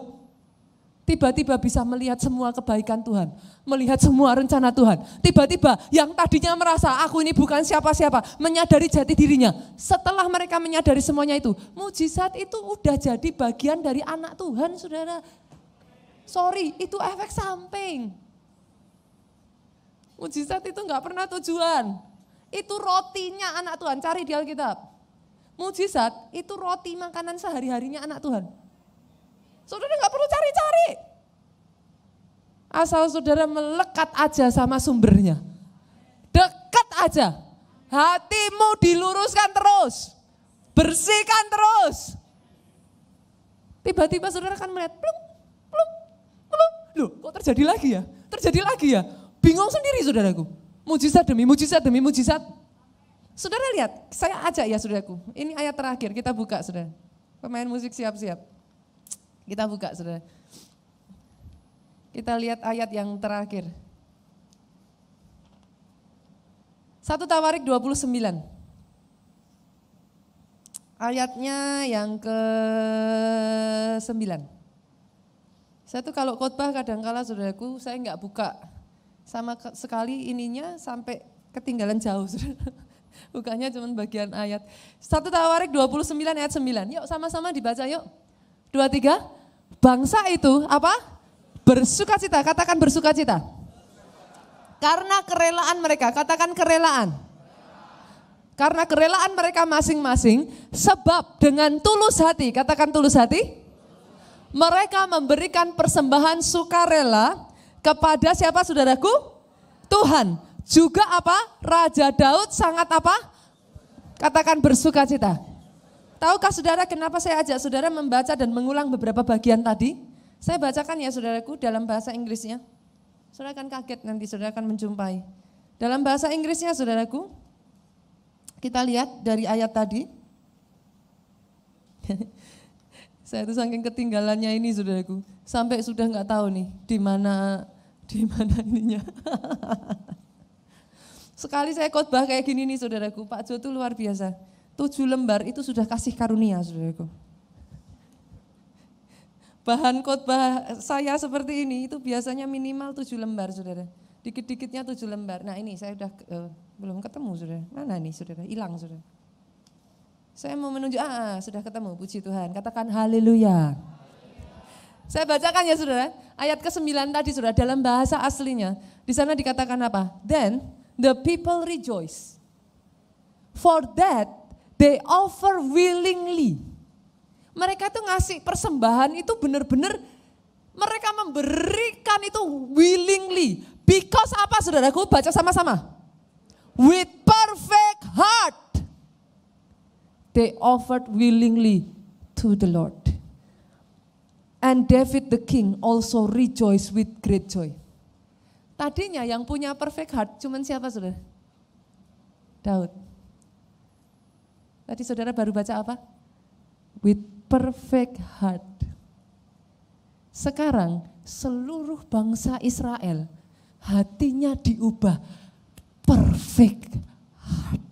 Tiba-tiba bisa melihat semua kebaikan Tuhan, melihat semua rencana Tuhan. Tiba-tiba yang tadinya merasa aku ini bukan siapa-siapa, menyadari jati dirinya. Setelah mereka menyadari semuanya itu, mujizat itu udah jadi bagian dari anak Tuhan saudara. Sorry, itu efek samping. Mujizat itu nggak pernah tujuan. Itu rotinya anak Tuhan, cari di Alkitab. Mujizat itu roti makanan sehari-harinya anak Tuhan. Saudara gak perlu cari-cari. Asal saudara melekat aja sama sumbernya. Dekat aja. Hatimu diluruskan terus. Bersihkan terus. Tiba-tiba saudara akan melihat, pluk. Loh kok terjadi lagi ya? Terjadi lagi ya? Bingung sendiri saudaraku. Mujizat demi mujizat demi mujizat. Saudara lihat, saya ajak ya saudaraku. Ini ayat terakhir, kita buka saudara. Pemain musik siap-siap. Kita buka saudara. Kita lihat ayat yang terakhir. 1 Tawarik 29. Ayatnya yang ke-9. Saya tuh kalau khotbah kadang-kala saudaraku, saya enggak buka sama sekali ininya sampai ketinggalan jauh. Bukannya cuma bagian ayat. 1 Tawarik 29 ayat 9. Yuk sama-sama dibaca yuk. 2, 3. Bangsa itu apa? Bersukacita, katakan bersukacita. Karena kerelaan mereka, katakan kerelaan. Karena kerelaan mereka masing-masing, sebab dengan tulus hati, katakan tulus hati. Mereka memberikan persembahan sukarela kepada siapa saudaraku? Tuhan. Juga apa? Raja Daud sangat apa? Katakan bersukacita. Tahukah saudara kenapa saya ajak saudara membaca dan mengulang beberapa bagian tadi? Saya bacakan ya saudaraku dalam bahasa Inggrisnya. Saudara akan kaget nanti, saudara akan menjumpai. Dalam bahasa Inggrisnya saudaraku, kita lihat dari ayat tadi. Saya tuh saking ketinggalannya ini saudaraku, sampai sudah nggak tahu nih di mana ininya. Sekali saya khotbah kayak gini nih saudaraku, Pak Jo tuh luar biasa. 7 lembar itu sudah kasih karunia saudaraku. Bahan khotbah saya seperti ini itu biasanya minimal 7 lembar saudara. Dikit-dikitnya 7 lembar. Nah ini saya udah belum ketemu saudara. Mana nih saudara? Hilang saudara. Saya mau menunjuk, sudah ketemu, puji Tuhan. Katakan haleluya. Saya bacakan ya saudara, ayat ke-9 tadi saudara, dalam bahasa aslinya. Di sana dikatakan apa? Then the people rejoice. For that they offer willingly. Mereka itu ngasih persembahan itu benar-benar mereka memberikan itu willingly. Because apa saudaraku? Baca sama-sama. With perfect heart. They offered willingly to the Lord. And David the king also rejoiced with great joy. Tadinya yang punya perfect heart cuman siapa saudara? Daud. Tadi saudara baru baca apa? With perfect heart. Sekarang seluruh bangsa Israel hatinya diubah perfect heart.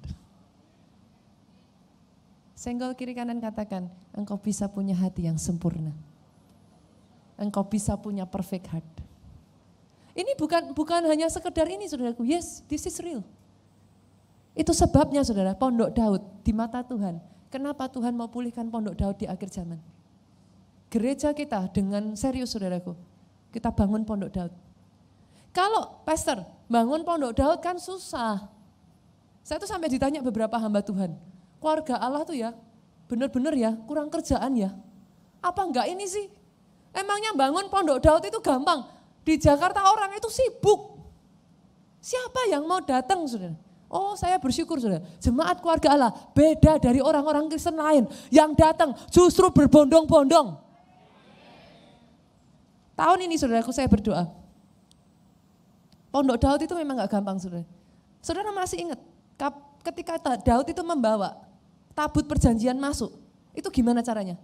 Senggol kiri kanan katakan, engkau bisa punya hati yang sempurna. Engkau bisa punya perfect heart. Ini bukan hanya sekedar ini saudaraku, yes, this is real. Itu sebabnya saudara, Pondok Daud di mata Tuhan. Kenapa Tuhan mau pulihkan Pondok Daud di akhir zaman? Gereja kita dengan serius saudaraku, kita bangun Pondok Daud. Kalau pastor bangun pondok Daud kan susah. Saya tuh sampai ditanya beberapa hamba Tuhan, keluarga Allah tuh ya benar-benar ya kurang kerjaan ya. Apa enggak ini sih? Emangnya bangun pondok Daud itu gampang? Di Jakarta orang itu sibuk. Siapa yang mau datang saudara? Oh saya bersyukur saudara, jemaat keluarga Allah beda dari orang-orang Kristen lain. Yang datang justru berbondong-bondong. Tahun ini saudaraku saya berdoa. Pondok Daud itu memang gak gampang saudara. Saudara masih ingat ketika Daud itu membawa tabut perjanjian masuk, itu gimana caranya?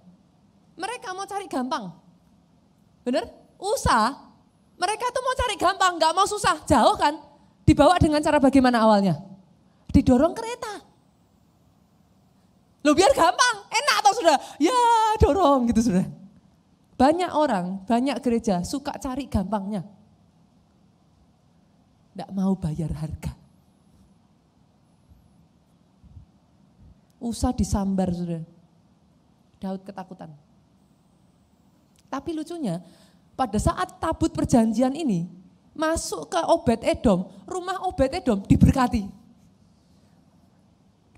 Mereka mau cari gampang. Benar? Usah. Mereka tuh mau cari gampang, gak mau susah, jauh kan? Dibawa dengan cara bagaimana awalnya? Didorong kereta. Loh biar gampang, enak atau sudah? Ya dorong gitu sudah. Banyak orang, banyak gereja suka cari gampangnya. Nggak mau bayar harga. Usah disambar sudah. Daud ketakutan. Tapi lucunya pada saat tabut perjanjian ini masuk ke Obed-Edom, rumah Obed-Edom diberkati.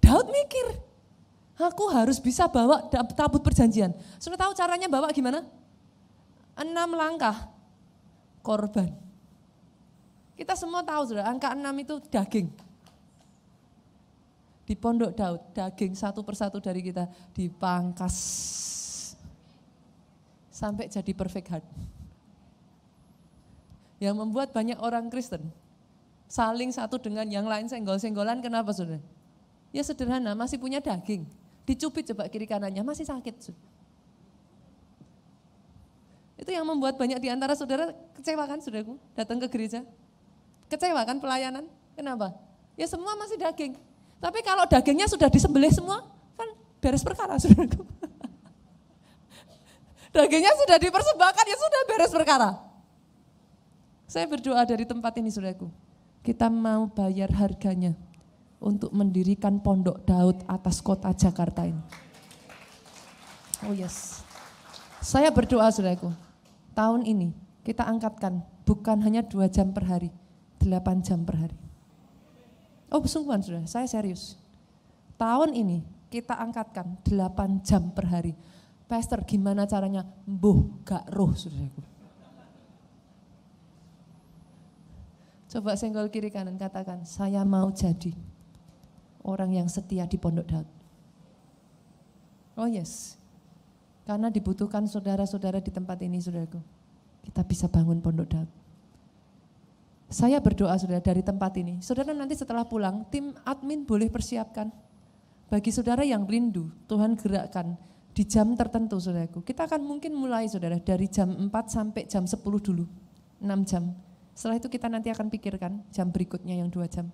Daud mikir, aku harus bisa bawa tabut perjanjian. Sudah tahu caranya bawa gimana? 6 langkah korban. Kita semua tahu sudah, angka 6 itu daging. Di pondok Daud, daging satu persatu dari kita dipangkas. Sampai jadi perfect heart. Yang membuat banyak orang Kristen saling satu dengan yang lain senggol-senggolan, kenapa saudara? Ya sederhana, masih punya daging. Dicubit coba kiri kanannya, masih sakit. Saudara. Itu yang membuat banyak di antara saudara kecewa kan saudaraku, datang ke gereja. Kecewa kan pelayanan, kenapa? Ya semua masih daging. Tapi kalau dagingnya sudah disembelih semua, kan beres perkara saudaraku. Dagingnya sudah dipersembahkan, ya sudah beres perkara. Saya berdoa dari tempat ini saudaraku, kita mau bayar harganya untuk mendirikan pondok Daud atas kota Jakarta ini. Oh yes. Saya berdoa saudaraku, tahun ini kita angkatkan bukan hanya 2 jam per hari, 8 jam per hari. Oh sungguhan saudara, saya serius. Tahun ini kita angkatkan 8 jam per hari. Pastor gimana caranya? Gak roh saudaraku. Coba senggol kiri kanan katakan, saya mau jadi orang yang setia di pondok Daud. Oh yes, karena dibutuhkan saudara-saudara di tempat ini saudaraku. Kita bisa bangun pondok Daud. Saya berdoa saudara dari tempat ini, saudara nanti setelah pulang, tim admin boleh persiapkan. Bagi saudara yang rindu, Tuhan gerakkan di jam tertentu saudaraku. Kita akan mungkin mulai saudara dari jam 4 sampai jam 10 dulu, 6 jam. Setelah itu kita nanti akan pikirkan jam berikutnya yang 2 jam.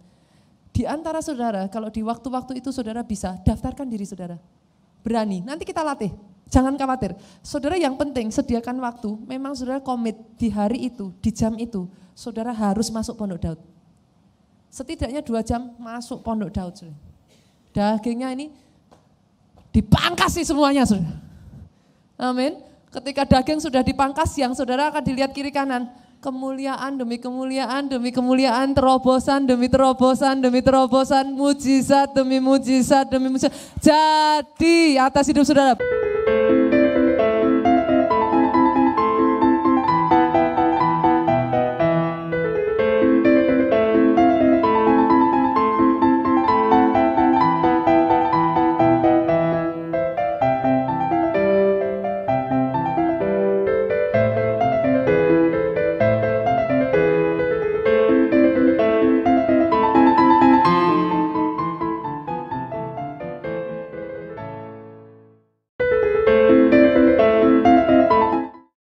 Di antara saudara, kalau di waktu-waktu itu saudara bisa, daftarkan diri saudara. Berani, nanti kita latih. Jangan khawatir, saudara yang penting sediakan waktu, memang saudara komit di hari itu, di jam itu, saudara harus masuk pondok Daud. Setidaknya 2 jam masuk pondok Daud. Saudara. Dagingnya ini dipangkas sih semuanya saudara. Amin. Ketika daging sudah dipangkas, yang saudara akan dilihat kiri kanan. Kemuliaan demi kemuliaan, demi kemuliaan, terobosan demi terobosan, demi terobosan, mujizat demi mujizat, demi mujizat. Jadi atas hidup saudara.